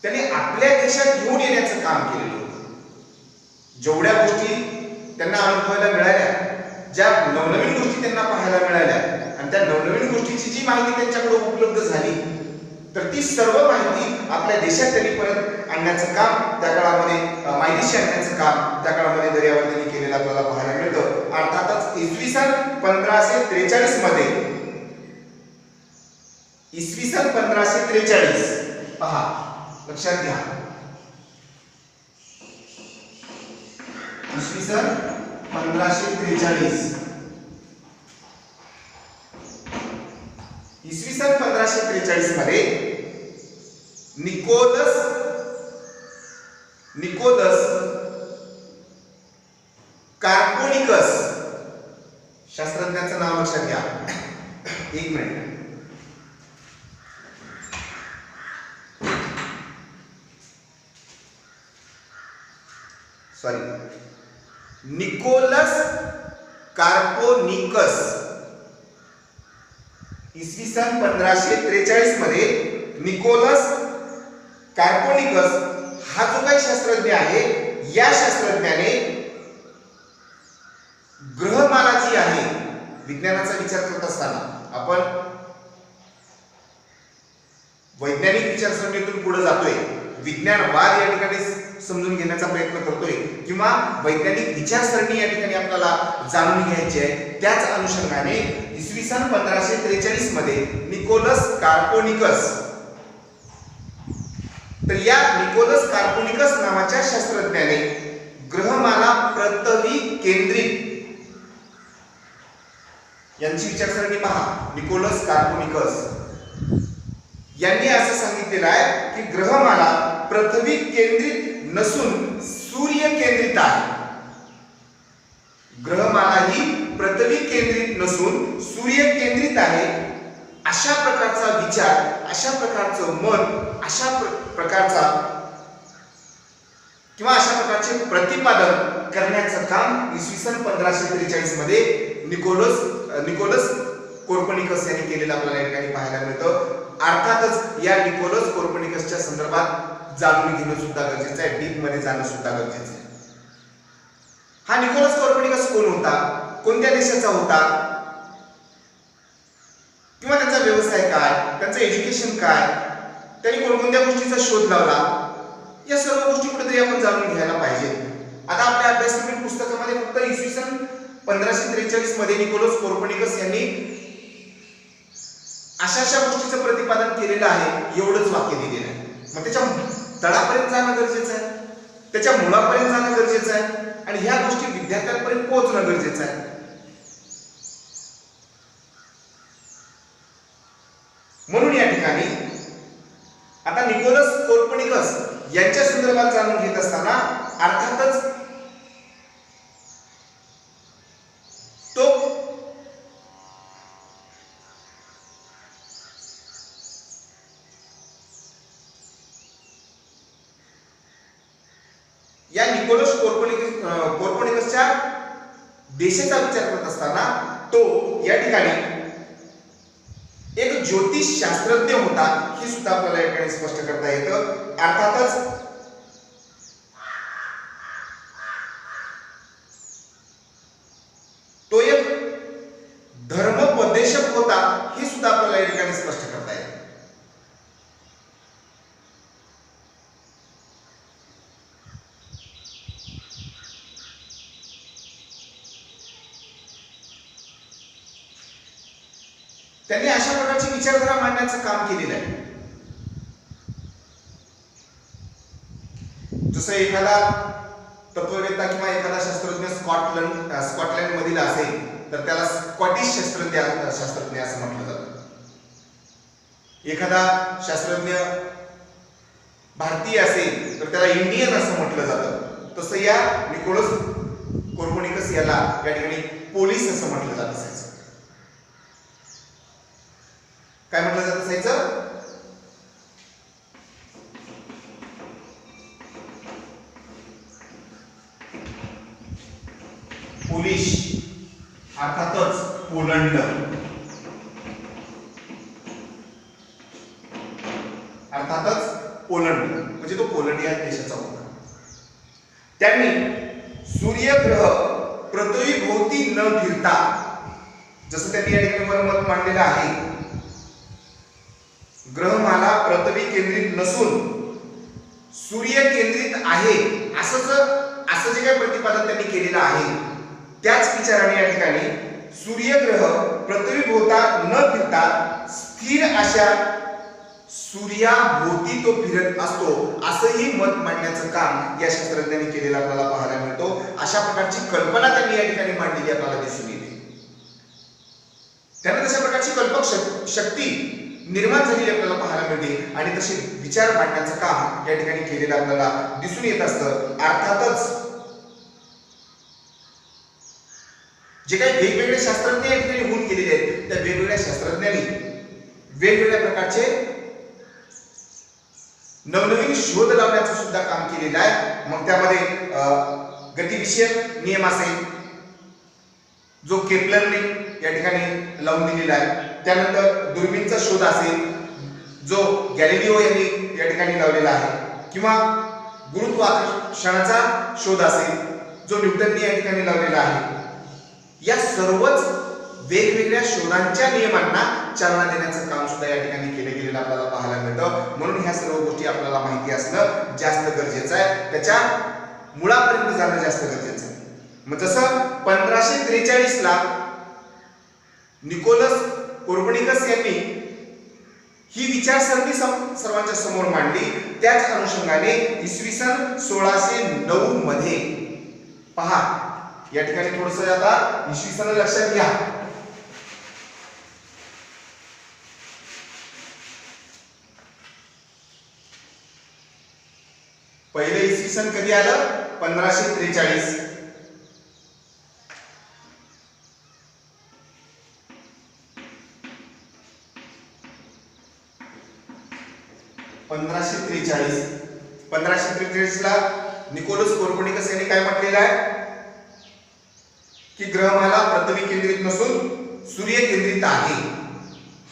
त्यांनी आपल्या देशात घेऊन येण्याचं काम केलेलं होतं. जेवढ्या गोष्टी त्यांना अनुभवायला मिळाल्या, ज्या नवनवीन गोष्टी त्यांना पाहायला मिळाल्या आणि त्या नवनवीन गोष्टीची जी माहिती त्यांच्याकडे उपलब्ध झाली, तर ती सर्व माहिती आपल्या देशात त्यांनी परत आणण्याचं काम त्या काळामध्ये, माहितीशी आणण्याचं काम त्या काळामध्ये दर्यावर्दींनी केलेलं आपल्याला पाहायला मिळतं. अर्थातच इसवी सन 1543 मध्ये, इसवी सन 1543 पहा, लक्षात घ्या, इसवी सन 1543, इसवी सन 1543 मध्ये निकोलस कार्पोनिकस शास्त्रज्ञाचं नाव लक्षात घ्या. एक मिनिट, सॉरी, निकोलस कार्पोनिकस इसवी सन 1543 मध्ये निकोलस कार्पोनिकस हा जो काही शास्त्रज्ञ आहे, या शास्त्रज्ञाने ग्रहमाला जी आहे, विज्ञानाचा विचार करत असताना आपण वैज्ञानिक विचारसरणीतून पुढे जातोय, विज्ञानवाद या ठिकाणी समजून घेण्याचा प्रयत्न करतोय किंवा वैज्ञानिक विचारसरणी या ठिकाणी आपल्याला जाणून घ्यायची आहे. त्याच अनुषंगाने इसवी सन 1543 मध्ये निकोलस कार्पोनिकस, तर या निकोलस कार्पोनिकस नावाच्या शास्त्रज्ञाने ग्रहमाला पृथ्वी केंद्रित यांची विचारसरणी पहा. निकोलस कार्पोनिकस यांनी असं सांगितलेलं आहे की ग्रहमाला पृथ्वी केंद्रित नसून सूर्य केंद्रित आहे. ग्रहमाला ही पृथ्वी केंद्रित नसून सूर्य केंद्रित आहे. अशा प्रकारचा विचार, अशा प्रकारचं मत, अशा प्रकारचा किंवा अशा प्रकारचे प्रतिपादन करण्याचं काम इसवी सन 1543 मध्ये निकोलस कोपर्निकस यांनी केलेलं आपल्याला या ठिकाणी पाहायला मिळतं. अर्थातच या निकोलस कोपर्निकसच्या संदर्भात जाणून घेणं सुद्धा गरजेचं आहे, डीप मध्ये जाणं सुद्धा गरजेचं आहे. हा निकोलस कोपर्निकस कोण होता, कोणत्या देशाचा होता, किंवा त्यांचा व्यवसाय काय, त्यांचं एज्युकेशन काय, त्यांनी कोणकोणत्या गोष्टीचा शोध लावला, या सर्व गोष्टी कुठेतरी आपण जाणून घ्यायला पाहिजे. आता आपल्या अभ्यासक्रम पुस्तकामध्ये फक्त इसवी सन 1543 मध्ये निकोलस कोपर्निकस यांनी अशा गोष्टीचं प्रतिपादन केलेलं आहे एवढंच वाक्य दिलेलं आहे. मग त्याच्या तळापर्यंत जाणं गरजेचं आहे, त्याच्या मुळापर्यंत जाणं गरजेचं आहे आणि ह्या गोष्टी विद्यार्थ्यांपर्यंत पोहोचणं गरजेचं आहे. म्हणून या ठिकाणी आता निकोलस कोपर्निकस यांच्या संदर्भात जाणून घेत असताना अर्थातच तो या निकोलस कोपर्निकसच्या देशाचा विचार करत असताना तो या ठिकाणी एक ज्योतिष शास्त्रज्ञ होता, हे सुद्धा आपल्याला या ठिकाणी स्पष्ट करता येतं. अर्थातच तो एक धर्मोपदेशक होता, हे सुद्धा आपल्याला या ठिकाणी स्पष्ट करता येतं. त्यांनी अशा प्रकारची विचारधारा मांडण्याचं काम केलेलं आहे. जसं एखादा तत्ववेत्ता किंवा एखादा शास्त्रज्ञ स्कॉटलंड मधील असेल तर त्याला स्कॉटिश शास्त्रज्ञ असं म्हटलं जातं. एखादा शास्त्रज्ञ भारतीय असेल तर त्याला इंडियन असं म्हटलं जातं. तसं या निकोलस कोपर्निकस याला या ठिकाणी पोलिस असं म्हटलं जात असायचं. काय म्हटलं जात असायचं? पोलिश, अर्थातच पोलंड, म्हणजे तो पोलंड या देशाचा होता. त्यांनी सूर्यग्रह पृथ्वीभोवती न फिरता, जसं त्यांनी या ठिकाणी मत मांडलेलं आहे, ग्रहमाला पृथ्वी केंद्रित नसून सूर्य केंद्रित आहे, असं जे काही प्रतिपादन त्यांनी केलेलं आहे, त्याच विचाराने या ठिकाणी सूर्यग्रह पृथ्वीभोवता न फिरता स्थिर अशा सूर्याभोवती तो फिरत असतो, असंही मत मांडण्याचं काम या शास्त्रज्ञांनी केलेलं आपल्याला पाहायला मिळतो. अशा प्रकारची कल्पना त्यांनी या ठिकाणी मांडलेली आपल्याला दिसून येते. त्यांना तशा प्रकारची कल्पक शक्ती निर्माण झालेली आपल्याला पाहायला मिळते आणि तसे विचार मांडण्याचं काम या ठिकाणी केलेलं आपल्याला दिसून येत असतं. अर्थातच जे काही वेगवेगळे शास्त्रज्ञ या ठिकाणी होऊन गेलेले आहेत, त्या वेगवेगळ्या शास्त्रज्ञांनी वेगवेगळ्या प्रकारचे नवनवीन शोध लावण्याचं सुद्धा काम केलेलं आहे. मग त्यामध्ये गतिविषयक नियम असेल जो केप्लरने या ठिकाणी लावून दिलेला आहे, त्यानंतर दुर्बिणचा शोध असेल जो गॅलिलिओ यांनी या ठिकाणी लावलेला आहे, किंवा गुरुत्वाकर्षणाचा शोध असेल जो न्यूटनने या ठिकाणी लावलेला आहे. या सर्वच वेगवेगळ्या शोधांच्या नियमांना चालना देण्याचं काम सुद्धा या ठिकाणी केले गेलेलं आपल्याला पाहायला मिळतं. म्हणून ह्या सर्व गोष्टी आपल्याला माहिती असणं जास्त गरजेचं आहे, त्याच्या मुळापर्यंत जाणं जास्त गरजेचं आहे. मग जसं 1543 ला निकोलस कोपर्निकस यांनी ही विचारसरणी सर्वांच्या समोर मांडली, त्याच अनुषंगाने इसवी सन 1609 मध्ये पहा, या ठिकाणी थोडंसं आता इसवी सन लक्षात घ्या. पहिलं इसवी सन कधी आलं? 1543. ला निकोलस कोपर्निकस यांनी काय म्हटलेलं आहे की ग्रहमाला पृथ्वी केंद्रित नसून सूर्य केंद्रित आहे,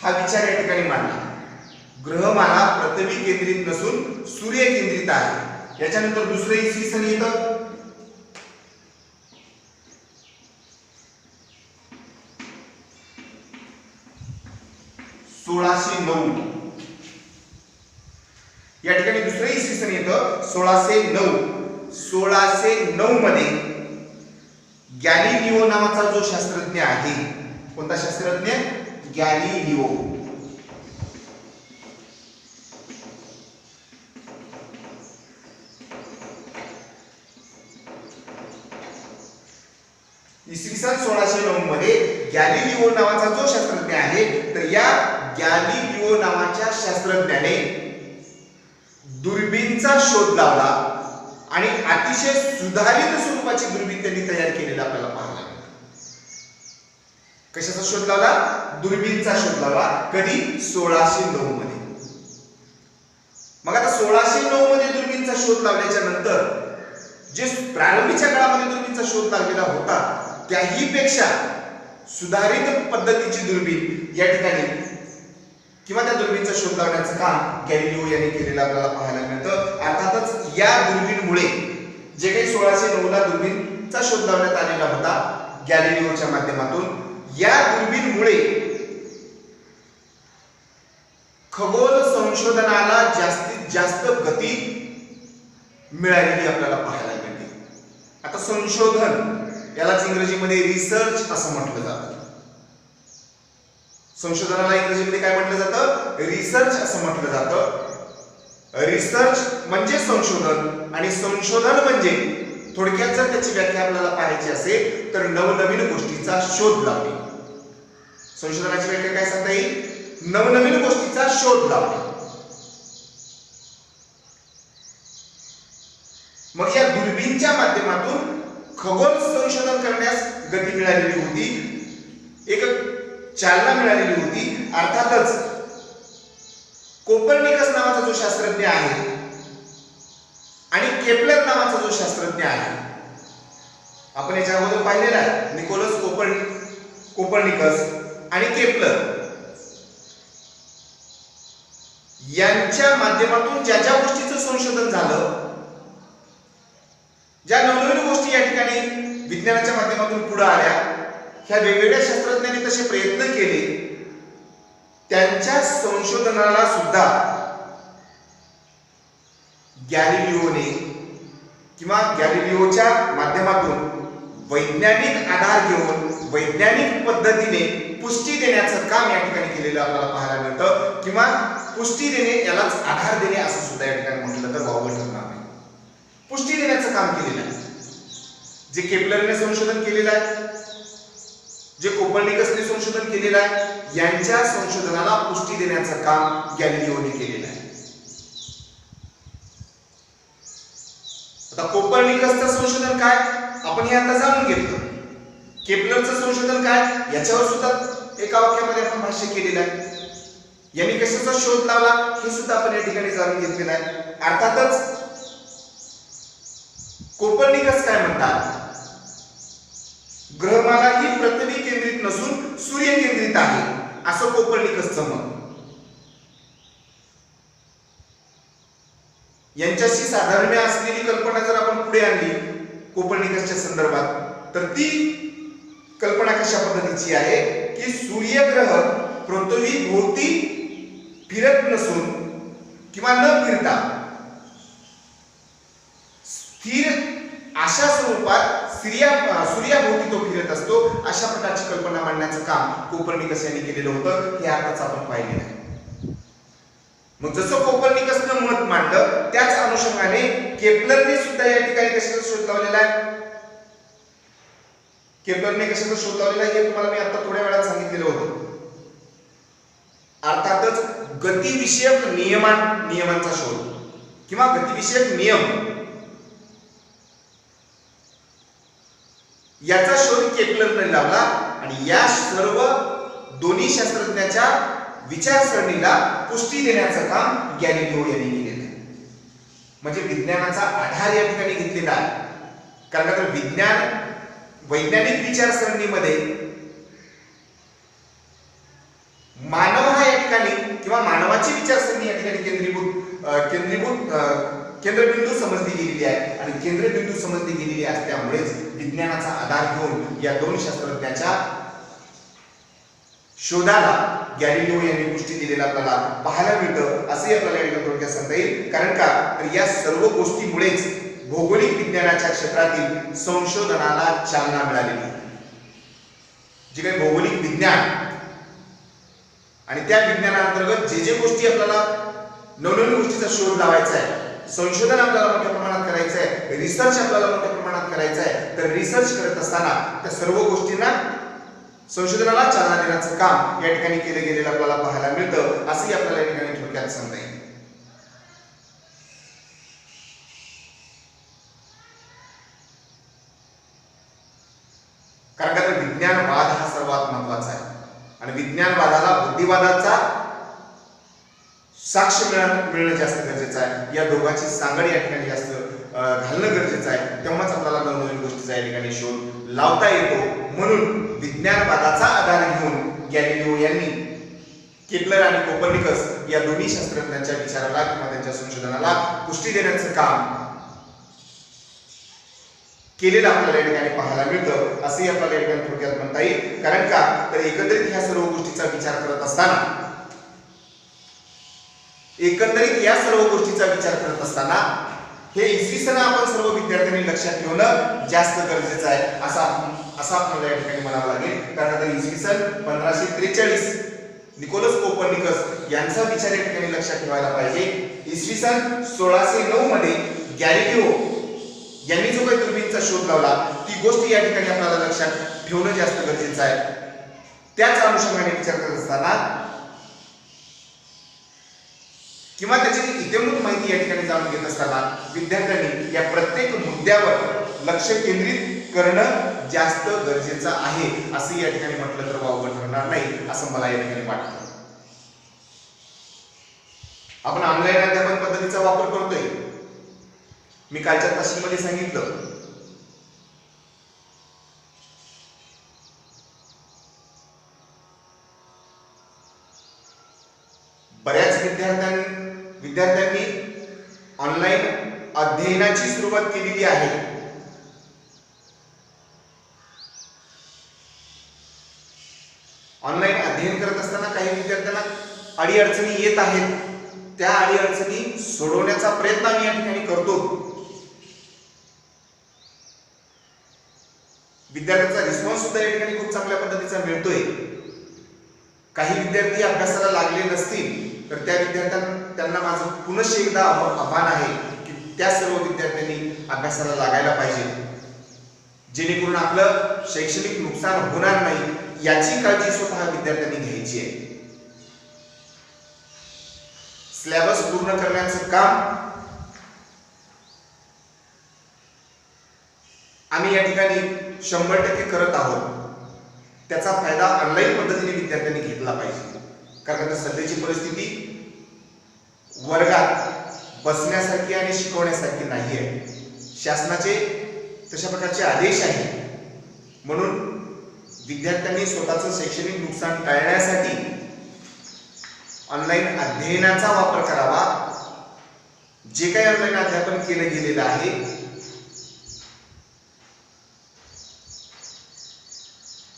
हा विचार या ठिकाणी मांडला. ग्रहमाला पृथ्वी केंद्रित नसून सूर्य केंद्रित आहे. याच्यानंतर दुसरं इसवी सन येतं 1609. या ठिकाणी दुसरं इसवी सन येतं 1609 मध्ये गॅलिलिओ नावाचा जो शास्त्रज्ञ आहे, कोणता शास्त्रज्ञ? गॅलिलिओ. इसवी सन 1609 मध्ये गॅलिलिओ नावाचा जो शास्त्रज्ञ आहे, तर या गॅलिलिओ नावाच्या शास्त्रज्ञाने दुर्बीणचा शोध लावला आणि अतिशय सुधारित स्वरूपाची दुर्बीण त्यांनी तयार केलेला आपल्याला पाहायला मिळतं. कशाचा शोध लावला? दुर्बीणचा शोध लावला. कधी? 1609 मध्ये. मग आता 1609 मध्ये दुर्बीणचा शोध लावल्याच्या नंतर जे प्रारंभीच्या काळामध्ये दुर्बीणचा शोध लागलेला होता, त्याही पेक्षा सुधारित पद्धतीची दुर्बीण या ठिकाणी किंवा त्या दुर्बीणचा शोध लावण्याचं काम गॅलिलिओ यांनी केलेलं आपल्याला पाहायला मिळतं. अर्थातच या दुर्बीणमुळे जे काही 1609 ला दुर्बीणचा शोध लावण्यात आलेला होता गॅलिलिओच्या माध्यमातून, या दुर्बीणमुळे खगोल संशोधनाला जास्तीत जास्त गती मिळालेली आपल्याला पाहायला मिळते. आता संशोधन यालाच इंग्रजीमध्ये रिसर्च असं म्हटलं जातं. संशोधनाला इंग्रजीमध्ये काय म्हटलं जातं? रिसर्च असं म्हटलं जातं. रिसर्च म्हणजे संशोधन आणि संशोधन म्हणजे थोडक्यात जर त्याची व्याख्या आपल्याला पाहायची असेल तर नवनवीन गोष्टीचा शोध लावणे. संशोधनाची व्याख्या काय सांगता येईल? नवनवीन गोष्टीचा शोध लावणे. मग या दुर्बीणच्या माध्यमातून खगोल संशोधन करण्यास गती मिळालेली होती, एक चालना मिळालेली होती. अर्थातच कोपर्निकस नावाचा जो शास्त्रज्ञ आहे आणि केपलर नावाचा जो शास्त्रज्ञ आहे, आपण याच्या अगोदर पाहिलेला आहे, निकोलस कोपर्निकस आणि केपलर यांच्या माध्यमातून ज्या ज्या गोष्टीचं संशोधन झालं, ज्या नवनवीन गोष्टी या ठिकाणी विज्ञानाच्या माध्यमातून पुढे आल्या, ह्या वेगवेगळ्या शास्त्रज्ञांनी तसे प्रयत्न केले, त्यांच्या संशोधनाला सुद्धा गॅलिलिओने किंवा गॅलिलिओच्या माध्यमातून वैज्ञानिक आधार घेऊन वैज्ञानिक पद्धतीने पुष्टी देण्याचं काम या ठिकाणी केलेलं आपल्याला पाहायला मिळतं. किंवा पुष्टी देणे यालाच आधार देणे असं सुद्धा या ठिकाणी म्हटलं तर वावगं ठरणार नाही. पुष्टी देण्याचं काम केलेलं आहे. जे केपलरने संशोधन केलेलं आहे, जे कोपर्निकसने संशोधन केलेलं आहे, यांच्या संशोधनाला पुष्टी देण्याचं काम गॅलिलिओने केलेलं आहे. आता कोपर्निकसचं संशोधन काय आपण हे आता जाणून घेतलं. केपलरचं संशोधन काय याच्यावर सुद्धा एका वाक्यामध्ये आपण भाष्य केलेलं आहे. यांनी कशाचा शोध लावला हे सुद्धा आपण या ठिकाणी जाणून घेतलेलं आहे. अर्थातच कोपर्निकस काय म्हणतात? ग्रहमाला ही पृथ्वी केंद्रित नसून सूर्य केंद्रित आहे, असं कोपर्निकसचं मत. यांच्याशी साधर्म्य असलेली कल्पना जर आपण पुढे आणली कोपर्निकसच्या संदर्भात, तर ती कल्पना कशा पद्धतीची आहे की सूर्यग्रह पृथ्वी भोवती फिरत नसून किंवा न फिरता स्थिर अशा स्वरूपात सूर्याभोवती तो फिरत असतो, अशा प्रकारची कल्पना मांडण्याचं काम कोपर्निकस यांनी केलेलं होतं. हे आताच आपण पाहिलेलं आहे. मग जसं कोपर्निकसनं मत मांडलं त्याच अनुषंगाने केपलरने सुद्धा या ठिकाणी कशाचा शोध लावलेला आहे? केपलरने कशाचा शोध लावलेला आहे हे तुम्हाला मी आता थोड्या वेळात सांगितलेलं होतं. अर्थातच गतिविषयक नियमांचा शोध. किंवा गतिविषयक नियम याचा शोध केपलरने लावला आणि या सर्व दोन्ही शास्त्रज्ञाच्या विचारसरणीला पुष्टी देण्याचं काम गॅलिलिओ यांनी केलेलं आहे. म्हणजे विज्ञानाचा आधार या ठिकाणी घेतलेला आहे. कारण का तर विज्ञान वैज्ञानिक विचारसरणीमध्ये मानव हा या ठिकाणी किंवा मानवाची विचारसरणी या ठिकाणी केंद्रबिंदू समजली गेलेली आहे आणि केंद्रबिंदू समजली गेलेली असल्यामुळेच विज्ञानाचा आधार घेऊन या दोन शास्त्रज्ञाच्या शोधाला गॅलिलिओ यांनी पुष्टी दिलेला आपल्याला पाहायला मिळतं असे आपल्याला या थोडक्यात सांगता येईल. कारण का तर या सर्व गोष्टीमुळेच भौगोलिक विज्ञानाच्या क्षेत्रातील संशोधनाला चालना मिळालेली आहे. जे काही भौगोलिक विज्ञान आणि त्या विज्ञानाअंतर्गत जे गोष्टी आपल्याला नवनवीन गोष्टीचा शोध लावायचा आहे, संशोधन आपल्याला मोठ्या प्रमाणात करायचं आहे, रिसर्च आपल्याला मोठ्या प्रमाणात करायचं आहे, तर रिसर्च करत असताना त्या सर्व गोष्टींना संशोधनाला चालना देण्याचं काम या ठिकाणी केलं गेलेलं आपल्याला पाहायला मिळतं असंही आपल्याला या ठिकाणी थोडक्यात सांगता येईल. कारण का तर विज्ञानवाद हा सर्वात महत्वाचा आहे आणि विज्ञानवादाला बुद्धिवादाचा साक्ष मिळणं जास्त गरजेचं आहे. या दोघांची सांगड या ठिकाणी जास्त घालणं गरजेचं आहे. तेव्हाच आपल्याला नवनवीन गोष्टीचा या ठिकाणी शोध लावता येतो. म्हणून विज्ञानवादाचा आधार घेऊन गॅलिलिओ यांनी केपलर आणि कोपर्निकस या दोन्ही शास्त्रज्ञांच्या विचाराला किंवा त्यांच्या संशोधनाला पुष्टी देण्याचं काम केलेलं आपल्याला या ठिकाणी पाहायला मिळतं असंही आपल्याला या ठिकाणी थोडक्यात म्हणता येईल. कारण का तर एकंदरीत ह्या सर्व गोष्टीचा विचार करत असताना हे इसवी सन आपण सर्व विद्यार्थ्यांनी लक्षात ठेवणं जास्त गरजेचं आहे असं आपल्याला या ठिकाणी म्हणावं लागेल. कारण आता इसवी सन 1543 निकोलस कोपर्निकस यांचा विचार या ठिकाणी लक्षात ठेवायला पाहिजे. इसवी सन 1609 मध्ये गॅलिलिओ यांनी जो काही दुर्बिणीचा शोध लावला ती गोष्ट या ठिकाणी आपल्याला लक्षात ठेवणं जास्त गरजेचं आहे. त्याच अनुषंगाने विचार करत असताना किंवा त्याची इत्यंभूत माहिती या ठिकाणी जाणून घेत असताना विद्यार्थ्यांनी या प्रत्येक मुद्द्यावर लक्ष केंद्रित करणं जास्त गरजेचं आहे असं या ठिकाणी म्हटलं तर वावगं ठरणार नाही असं मला या ठिकाणी वाटतं. आपण ऑनलाईन अध्यापन पद्धतीचा वापर करतोय. मी कालच्या तासिकेमध्ये सांगितलं बऱ्याच विद्यार्थ्यांनी ऑनलाईन अध्ययनाची सुरुवात केलेली आहे. ऑनलाईन अध्ययन करत असताना काही विद्यार्थ्यांना अडीअडचणी येत आहेत. त्या अडीअडचणी सोडवण्याचा प्रयत्न आम्ही या ठिकाणी करतो. विद्यार्थ्यांचा रिस्पॉन्स सुद्धा या ठिकाणी खूप चांगल्या पद्धतीचा मिळतोय. काही विद्यार्थी अभ्यासाला लागले नसतील तर त्या त्यांना माझं पुनश्च एकदा आव्हान आहे की त्या सर्व विद्यार्थ्यांनी अभ्यासाला लागायला पाहिजे, जेणेकरून आपलं शैक्षणिक नुकसान होणार नाही याची काळजी स्वतः विद्यार्थ्यांनी घ्यायची आहे. सिलेबस पूर्ण करण्याचं काम आम्ही या ठिकाणी 100% करत आहोत. त्याचा फायदा ऑनलाईन पद्धतीने विद्यार्थ्यांनी घेतला पाहिजे. कारण सध्याची परिस्थिती वर्गात बसण्यासारखी आणि शिकवण्यासारखी नाही आहे. शासनाचे तशा प्रकारचे आदेश आहेत. म्हणून विद्यार्थ्यांनी स्वतःचं शैक्षणिक नुकसान टाळण्यासाठी ऑनलाईन अध्ययनाचा वापर करावा. जे काही ऑनलाईन अध्यापन केलं गेलेलं आहे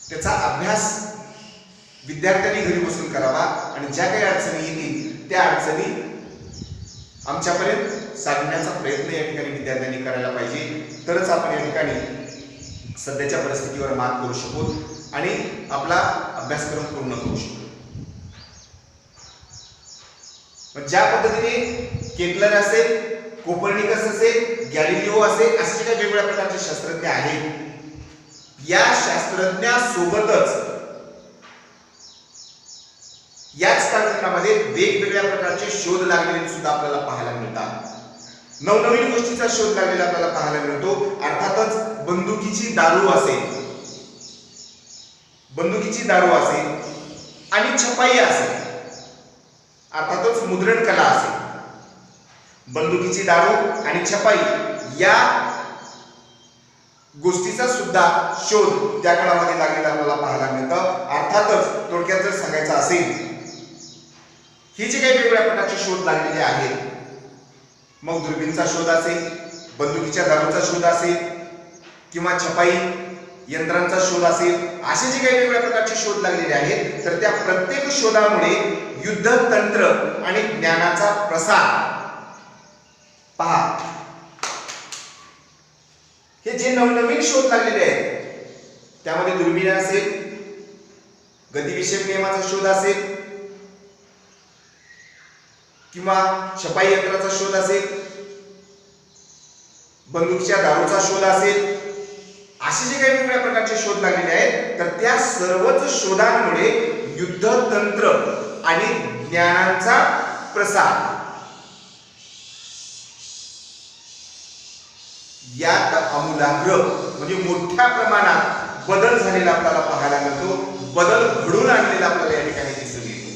त्याचा अभ्यास विद्यार्थ्यांनी घरी बसून करावा आणि ज्या काही अडचणी येतील त्या अडचणी आमच्यापर्यंत सांगण्याचा प्रयत्न या ठिकाणी विद्यार्थ्यांनी करायला पाहिजे. तरच आपण या ठिकाणी सध्याच्या परिस्थितीवर मात करू शकू आणि आपला अभ्यासक्रम पूर्ण करू शकू. ज्या पद्धतीने केपलर असेल, कोपर्निकस असेल, गॅलिलिओ असेल असे काही वेगवेगळ्या प्रकारचे शास्त्रज्ञ आहेत, या शास्त्रज्ञासोबतच याच कालखंडामध्ये वेगवेगळ्या प्रकारचे शोध लागलेले सुद्धा आपल्याला पाहायला मिळतात. नवनवीन गोष्टीचा शोध लागलेला आपल्याला पाहायला मिळतो. अर्थातच बंदुकीची दारू असेल, बंदुकीची दारू असेल आणि छपाई असेल, अर्थातच मुद्रण कला असेल. बंदुकीची दारू आणि छपाई या गोष्टीचा सुद्धा शोध त्या काळामध्ये लागलेला आपल्याला पाहायला मिळतं. अर्थातच थोडक्यात जर सांगायचं असेल, ही जे काही वेगवेगळ्या प्रकारचे शोध लागलेले आहेत, मग दुर्बीणचा शोध असेल, बंदुकीच्या दारूचा शोध असेल किंवा छपाई यंत्रांचा शोध असेल, असे जे काही वेगवेगळ्या प्रकारचे शोध लागलेले आहेत, तर त्या प्रत्येक शोधामुळे युद्ध तंत्र आणि ज्ञानाचा प्रसार पहा. हे जे नवनवीन शोध लागलेले आहेत त्यामध्ये दुर्बीण असेल, गतिविषयक नियमाचा शोध असेल किंवा छपाई यंत्राचा शोध असेल, बंदुकीच्या दारूचा शोध असेल, असे जे काही वेगवेगळ्या प्रकारचे शोध लागलेले आहेत, तर त्या सर्वच शोधांमुळे युद्ध तंत्र आणि ज्ञानाचा प्रसार यात आमूलाग्र म्हणजे मोठ्या प्रमाणात बदल झालेला आपल्याला पाहायला मिळतो. बदल घडून आणलेला आपल्याला या ठिकाणी दिसून येतो.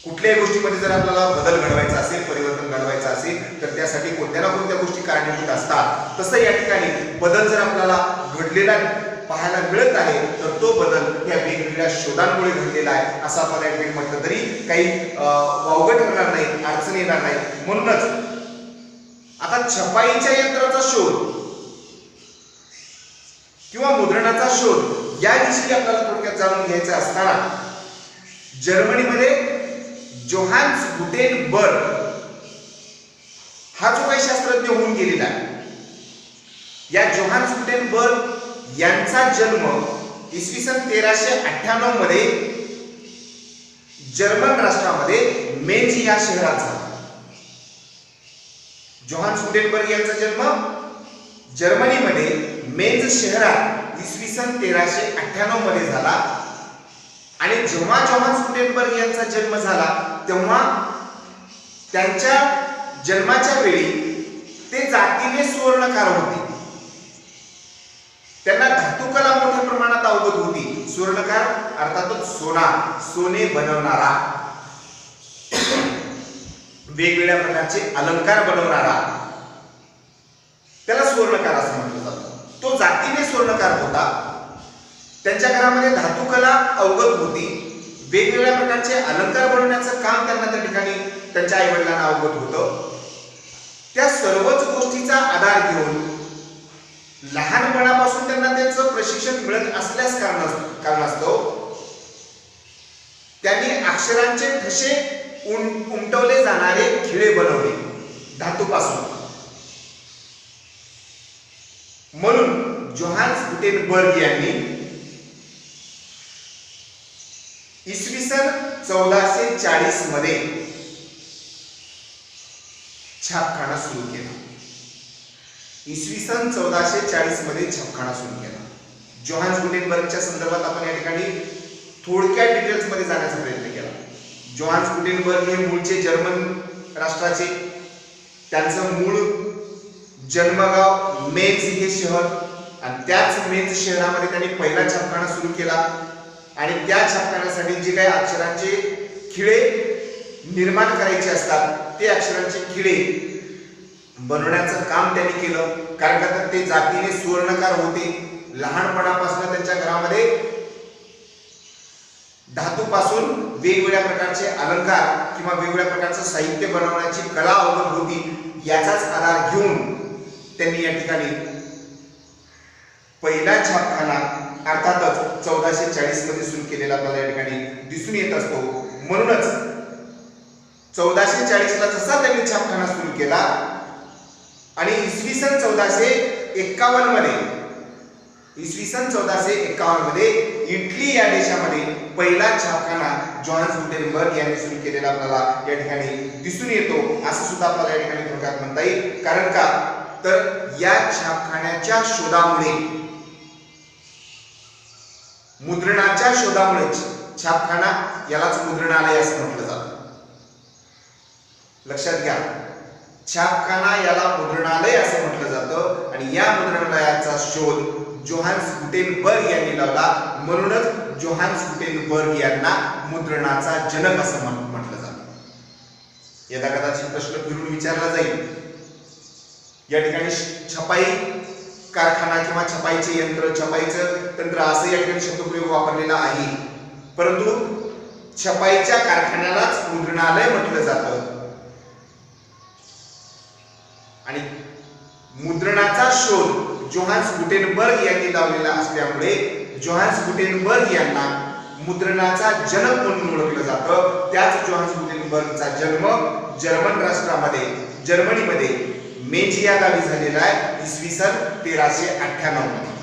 कुठल्याही गोष्टीमध्ये जर आपल्याला बदल घडवायचा असेल, परिवर्तन घडवायचं असेल, तर त्यासाठी कोणत्या ना कोणत्या गोष्टी कारणीभूत असतात. तसं या ठिकाणी बदल जर आपल्याला घडलेला पाहायला मिळत आहे, तर तो बदल या वेगवेगळ्या शोधांमुळे घडलेला आहे असं आपण या ठिकाणी म्हटलं तरी काही वावगं ठरणार नाही, अडचण येणार नाही. म्हणूनच आता छपाईच्या यंत्राचा शोध किंवा मुद्रणाचा शोध याविषयी आपल्याला थोडक्यात जाणून घ्यायचं असताना जर्मनीमध्ये जोहान्स गुटेनबर्ग हा जो काही शास्त्रज्ञ होऊन गेलेला आहे, या जोहान्स गुटेनबर्ग यांचा जन्म इसवी सन 1398 मध्ये जर्मन राष्ट्रामध्ये मेंज या शहरात झाला. जोहान्स गुटेनबर्ग यांचा जन्म जर्मनीमध्ये मेंज शहरात इसवी सन 1398 मध्ये झाला. आणि जेव्हा जोहान्स गुटेनबर्ग यांचा जन्म झाला तेव्हा त्यांच्या जन्माच्या वेळी ते जातीने सुवर्णकार होते. त्यांना धातुकला मोठ्या प्रमाणात अवगत होती. सुवर्णकार अर्थातच सोने बनवणारा, वेगवेगळ्या प्रकारचे अलंकार बनवणारा, त्याला सुवर्णकार असं म्हटलं जातं. तो जातीने सुवर्णकार होता. त्यांच्या घरामध्ये धातुकला अवगत होती. वेगवेगळ्या प्रकारचे अलंकार बनवण्याचं काम त्यांना त्या ठिकाणी त्यांच्या आई वडिलांना अवगत होतं. त्या सर्वच गोष्टीचा आधार घेऊन लहानपणापासून त्यांना त्याचं प्रशिक्षण मिळत असल्यास कारणास्तव त्यांनी अक्षरांचे ठसे उमटवले जाणारे खिळे बनवले धातूपासून. म्हणून जोहान्स गुटेनबर्ग यांनी इसवी सन 1440 मध्ये छापखाना सुरू केला. इसवी सन 1440 मध्ये छापखाना सुरू केला. जोहान्स गुटेनबर्गच्या संदर्भात आपण या ठिकाणी थोडक्यात डिटेल्स मध्ये जाण्याचा प्रयत्न केला. जोहान्स गुटेनबर्ग हे मूळचे जर्मन राष्ट्राचे, त्यांचं मूळ जन्मगाव मेंज हे शहर, आणि त्याच मेंज शहरामध्ये त्यांनी पहिला छापखाना सुरू केला. आणि त्या छापखान्यासाठी जे काही अक्षरांचे खिळे निर्माण करायचे असतात ते अक्षरांचे खिळे बनवण्याचं काम त्यांनी केलं. कारण का तर ते जातीने सुवर्णकार होते. लहानपणापासून त्यांच्या घरामध्ये धातूपासून वेगवेगळ्या प्रकारचे अलंकार किंवा वेगवेगळ्या प्रकारचं साहित्य बनवण्याची कला अवगत होती. याचाच आधार घेऊन त्यांनी या ठिकाणी पहिला छापखाना अर्थातच 1440 मध्ये सुरू केलेला आपल्याला या ठिकाणी दिसून येत असतो. म्हणूनच 1440 ला जसा त्यांनी छापखाना सुरू केला आणि इसवी सन 1451 मध्ये इटली या देशामध्ये पहिला छापखाना जोहान्स गुटेनबर्ग यांनी सुरू केलेला आपल्याला या ठिकाणी दिसून येतो असं सुद्धा आपल्याला या ठिकाणी थोडक्यात म्हणता येईल. कारण का तर या छापखान्याच्या शोधामुळे, मुद्रणाच्या शोधामुळे छापखाना यालाच मुद्रणालय असं म्हटलं जातं. लक्षात घ्या, छापखाना याला मुद्रणालय असं म्हटलं जातं आणि या मुद्रणालयाचा शोध जोहान्स गुटेनबर्ग यांनी लावला. म्हणूनच जोहान्स गुटेनबर्ग यांना मुद्रणाचा जनक असं म्हटलं जातं. यदा कदाचित प्रश्न फिरून विचारला जाईल. या ठिकाणी छपाई कारखाना किंवा छपाईचे यंत्र, छपाईचं तंत्र असं या ठिकाणी शब्दप्रयोग वापरलेला आहे. परंतु छपाईच्या कारखान्यालाच मुद्रणालय म्हटलं जातं आणि मुद्रणाचा शोध जोहान्स गुटेनबर्ग यांनी लावलेला असल्यामुळे जोहान्स गुटेनबर्ग यांना मुद्रणाचा जनक म्हणून ओळखलं जातं. त्याच जोहान्स गुटेनबर्गचा जन्म जर्मन राष्ट्रामध्ये, जर्मनीमध्ये मेंज या गावी झालेला आहे इसवी सन 1398 मध्ये.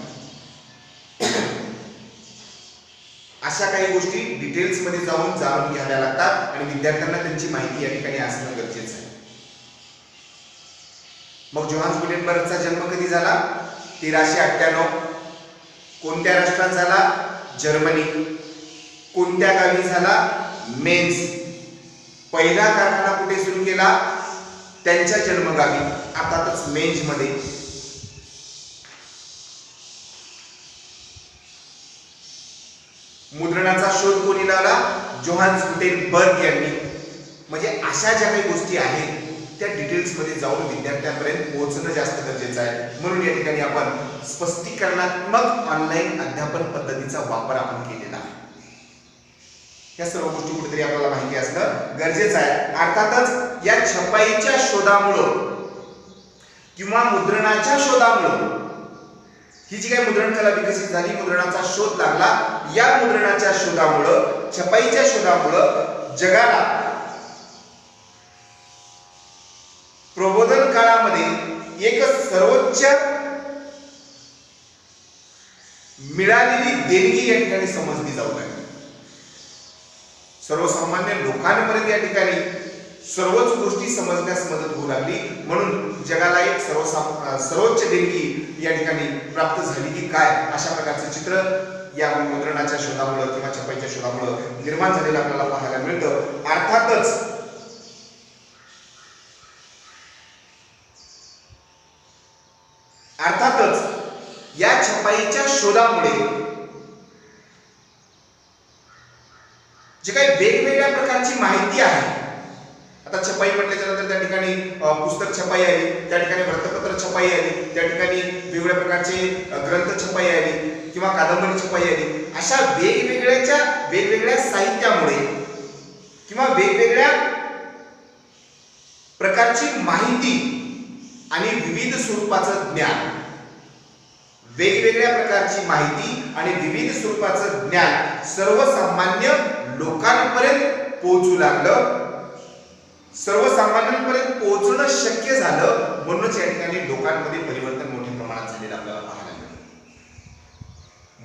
अशा काही गोष्टी डिटेल्स मध्ये जाऊन जाणून घ्याव्या लागतात आणि विद्यार्थ्यांना त्यांची माहिती या ठिकाणी असणं गरजेचं आहे. मग जोहान्स गुटेनबर्गचा जन्म कधी झाला? 1398. कोणत्या राष्ट्रात झाला? जर्मनी. कोणत्या गावी झाला? मेंज. पहिला कारखाना कुठे सुरू केला? त्यांच्या जन्मगावी, अर्थातच मेंज मध्ये. मुद्रणाचा शोध कोणी लावला? जोहान्स गुटेनबर्ग यांनी. म्हणजे अशा ज्या काही गोष्टी आहेत त्या डिटेल्स मध्ये जाऊन विद्यार्थ्यांपर्यंत पोहोचणं जास्त गरजेचं आहे. म्हणून या ठिकाणी आपण स्पष्टीकरणात्मक ऑनलाईन अध्यापन पद्धतीचा वापर आपण केलेला आहे. या सर्व गोष्टी कुठेतरी आपल्याला माहिती असणं गरजेचं आहे. अर्थातच या छपाईच्या शोधामुळं किंवा मुद्रणाच्या शोधामुळं ही जी काही मुद्रण कला विकसित झाली, मुद्रणाचा शोध लागला, या मुद्रणाच्या शोधामुळं, छपाईच्या शोधामुळं जगाला प्रबोधन काळामध्ये एक सर्वोच्च मिळालेली देणगी या ठिकाणी समजली जाऊ लागली. सर्वसामान्य लोकांपर्यंत या ठिकाणी सर्वच गोष्टी समजण्यास मदत होऊ लागली. म्हणून जगाला एक सर्वोच्च देणगी या ठिकाणी प्राप्त झाली की काय, अशा प्रकारचं चित्र या मुद्रणाच्या शोधामुळे किंवा छपाईच्या शोधामुळे निर्माण झालेलं आपल्याला पाहायला मिळतं. अर्थातच या छपाईच्या शोधामुळे जे काही वेगवेगळ्या प्रकारची माहिती आहे, आता छपाई म्हटल्याच्या नंतर त्या ठिकाणी पुस्तक छपाई आली, त्या ठिकाणी वृत्तपत्र छपाई आली, त्या ठिकाणी वेगवेगळ्या प्रकारचे ग्रंथ छपाई आली किंवा कादंबरी छपाई आली. अशा वेगवेगळ्या साहित्यामुळे किंवा वेगवेगळ्या प्रकारची माहिती आणि विविध स्वरूपाचं ज्ञान, वेगवेगळ्या प्रकारची माहिती आणि विविध स्वरूपाचं ज्ञान सर्वसामान्य लोकांपर्यंत पोहोचू लागलं, सर्वसामान्यांपर्यंत पोहोचणं शक्य झालं. म्हणूनच या ठिकाणी लोकांमध्ये परिवर्तन मोठ्या प्रमाणात झालेलं आपल्याला पाहायला मिळतं.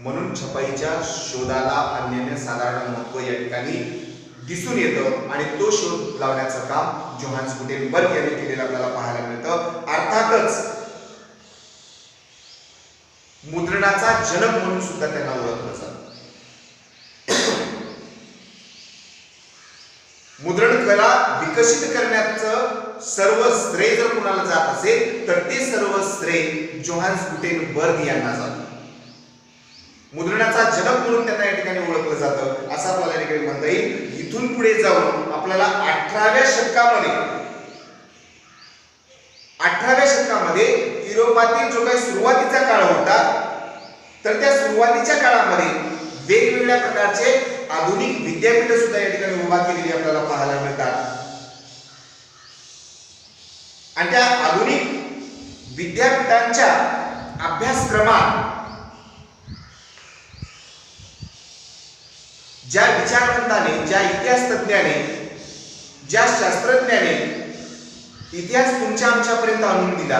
म्हणून छपाईच्या शोधाला अनन्यसाधारण महत्त्व या ठिकाणी दिसून येतं आणि तो शोध लावण्याचं काम जोहान्स गुटेनबर्ग यांनी केलेलं आपल्याला पाहायला मिळतं. अर्थातच मुद्रणाचा जनक म्हणून सुद्धा त्यांना ओळखलं जातं. मुद्रण कला विकसित करण्याचं सर्व श्रेय जर कोणाला जात असेल तर ते सर्व श्रेय जोहान्स गुटेनबर्ग यांना जातं. मुद्रणाचा जनक म्हणून त्यांना या ठिकाणी ओळखलं जातं असं आपल्याला या ठिकाणी म्हणता येईल. इथून पुढे जाऊन आपल्याला 18व्या शतकामध्ये युरोपातील जो काही सुरुवातीचा काळ होता तर त्या सुरुवातीच्या काळामध्ये वेगवेगळ्या प्रकारचे आधुनिक विद्यापीठ सुद्धा या ठिकाणी उभा केलेली आपल्याला पाहायला मिळतात. आणि त्या आधुनिक विद्यापीठांच्या अभ्यासक्रमात ज्या विचारवंताने, ज्या इतिहास तज्ञाने, ज्या शास्त्रज्ञाने इतिहास तुमच्या आमच्यापर्यंत आणून दिला,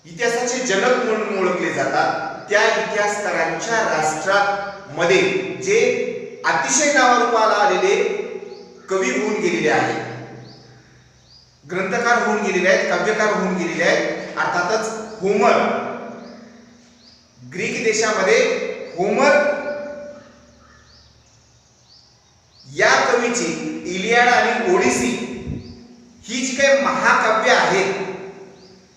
इतिहासाचे जनक म्हणून ओळखले जातात, त्या इतिहासकारांच्या राष्ट्रामध्ये जे अतिशय नावारूपाला आलेले कवी होऊन गेलेले आहेत, ग्रंथकार होऊन गेलेले आहेत, काव्यकार होऊन गेलेले आहेत. अर्थातच होमर, ग्रीक देशामध्ये होमर या कवीची इलियाड आणि ओडिसी ही जी काही महाकाव्य आहेत,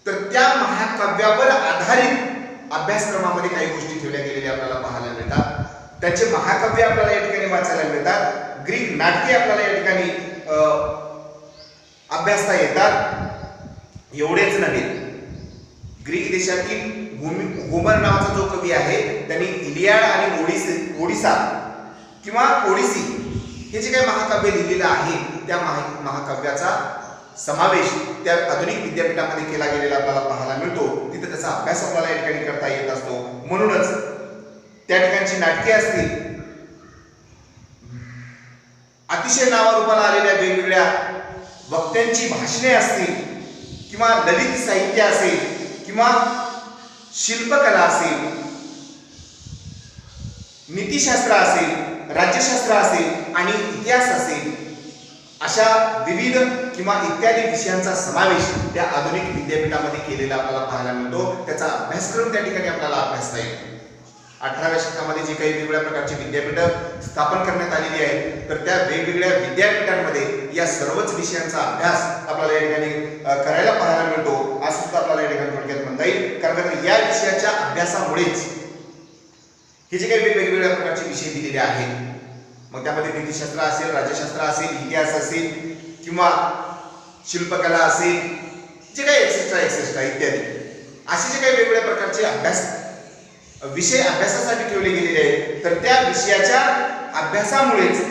तर त्या महाकाव्यावर आधारित अभ्यासक्रमामध्ये काही गोष्टी ठेवल्या गेलेल्या आपल्याला पाहायला मिळतात. त्यांचे महाकाव्य आपल्याला या ठिकाणी वाचायला मिळतात. ग्रीक नाटके आपल्याला या ठिकाणी अभ्यासता येतात. एवढेच नव्हे, ग्रीक देशातील होमर नावाचा जो कवी आहे त्यांनी इलियाड आणि ओडिसा किंवा ओडिसी हे जे काही महाकाव्य लिहिलेलं आहे, त्या महाकाव्याचा समावेश त्या आधुनिक विद्यापीठामध्ये केला गेलेला आपल्याला पाहायला मिळतो. तिथे त्याचा अभ्यास आपल्याला या ठिकाणी करता येत असतो. म्हणूनच त्या ठिकाणची नाटके असतील, अतिशय नावारूपाला आलेल्या वेगवेगळ्या वक्त्यांची भाषणे असतील, किंवा ललित साहित्य असेल, किंवा शिल्पकला असेल, नीतिशास्त्र असेल, राज्यशास्त्र असेल आणि इतिहास असेल, अशा विविध किंवा इत्यादी विषयांचा समावेश त्या आधुनिक विद्यापीठामध्ये केलेला आपल्याला पाहायला मिळतो. त्याचा अभ्यासक्रम त्या ठिकाणी आपल्याला अभ्यासता येतो. 18व्या शतकामध्ये जे काही वेगवेगळ्या प्रकारची विद्यापीठं स्थापन करण्यात आलेली आहेत, तर त्या वेगवेगळ्या विद्यापीठांमध्ये या सर्वच विषयांचा अभ्यास आपल्याला या ठिकाणी करायला पाहायला मिळतो, असं सुद्धा आपल्याला या ठिकाणी थोडक्यात म्हणता येईल. कारण या विषयाच्या अभ्यासामुळेच हे जे काही वेगवेगळ्या प्रकारचे विषय दिलेले आहेत, मग त्यामध्ये नीतिशास्त्र असेल, राज्यशास्त्र असेल, इतिहास असेल, किंवा शिल्पकला असेल, जे काही एक्सेट्रा इत्यादी असे जे काही वेगवेगळ्या प्रकारचे विषय अभ्यासासाठी ठेवले गेलेले आहेत, तर त्या विषयाच्या अभ्यासामुळेच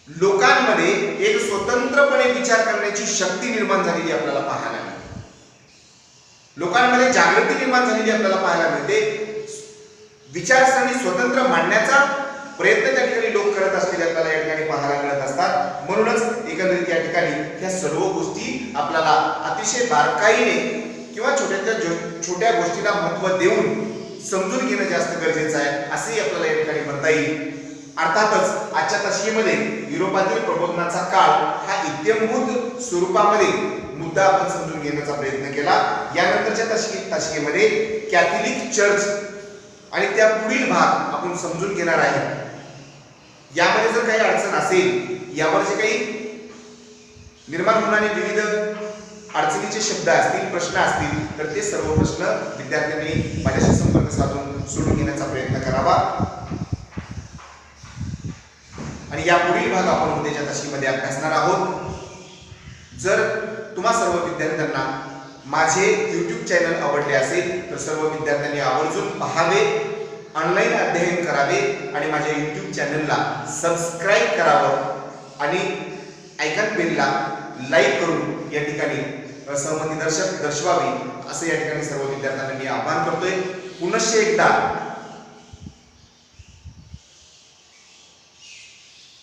लोकांमध्ये एक स्वतंत्रपणे विचार करण्याची शक्ती निर्माण झालेली आपल्याला पाहायला मिळते. लोकांमध्ये जागृती निर्माण झालेली आपल्याला पाहायला मिळते. विचारसरणी स्वतंत्र मांडण्याचा प्रयत्न त्या ठिकाणी लोक करत असलेले आपल्याला या ठिकाणी पाहायला मिळत असतात. म्हणूनच एकंदरीत या ठिकाणी ह्या सर्व गोष्टी आपल्याला अतिशय बारकाईने किंवा छोट्या गोष्टीला महत्त्व देऊन समजून घेणं जास्त गरजेचं आहे, असंही आपल्याला या ठिकाणी म्हणता येईल. अर्थातच आजच्या तासिकेमध्ये युरोपातील प्रबोधनाचा काळ हा इत्यंभूत स्वरूपामध्ये मुद्दा आपण समजून घेण्याचा प्रयत्न केला. यानंतरच्या तासिकेमध्ये कॅथलिक चर्च आणि त्या पुढील भाग आपण समजून घेणार आहे. यामध्ये जर काही अडचण असेल, यावर जे काही निर्माण होणारे विविध अडचणीचे शब्द असतील, प्रश्न असतील, तर ते सर्व प्रश्न विद्यार्थ्यांनी माझ्याशी संपर्क साधून सोडून घेण्याचा प्रयत्न करावा. आणि या पुढील भाग आपण उद्याच्या तासिकेमध्ये अभ्यासणार आहोत. जर तुम्हा सर्व विद्यार्थ्यांना माझे YouTube चॅनल आवडले असेल, तर सर्व विद्यार्थ्यांनी आवर्जून पाहावे, ऑनलाईन अध्ययन करावे आणि माझ्या YouTube चॅनलला सबस्क्राईब करावं आणि आयकॉन बेलला लाईक करून या ठिकाणी सहमती दर्शवावी, असं या ठिकाणी सर्व विद्यार्थ्यांना मी आवाहन करतोय. पुनश्च एकदा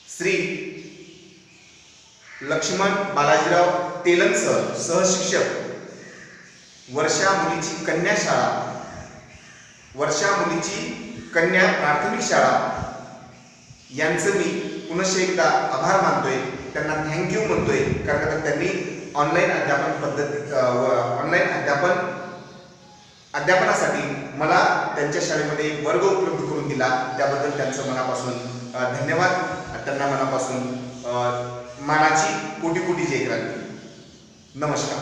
श्री लक्ष्मण बालाजीराव तेलंग सर, सहशिक्षक, वर्षा मुलीची कन्या शाळा, वर्षा मुलीची कन्या प्राथमिक शाळा, यांचं मी पुनश्च एकदा आभार मानतोय, त्यांना थँक्यू म्हणतोय. कारण त्यांनी ऑनलाईन अध्यापनासाठी मला त्यांच्या शाळेमध्ये एक वर्ग उपलब्ध करून दिला. त्याबद्दल त्यांचं मनापासून धन्यवाद. त्यांना मनापासून मानाची कोटी कोटी जय. नमस्कार.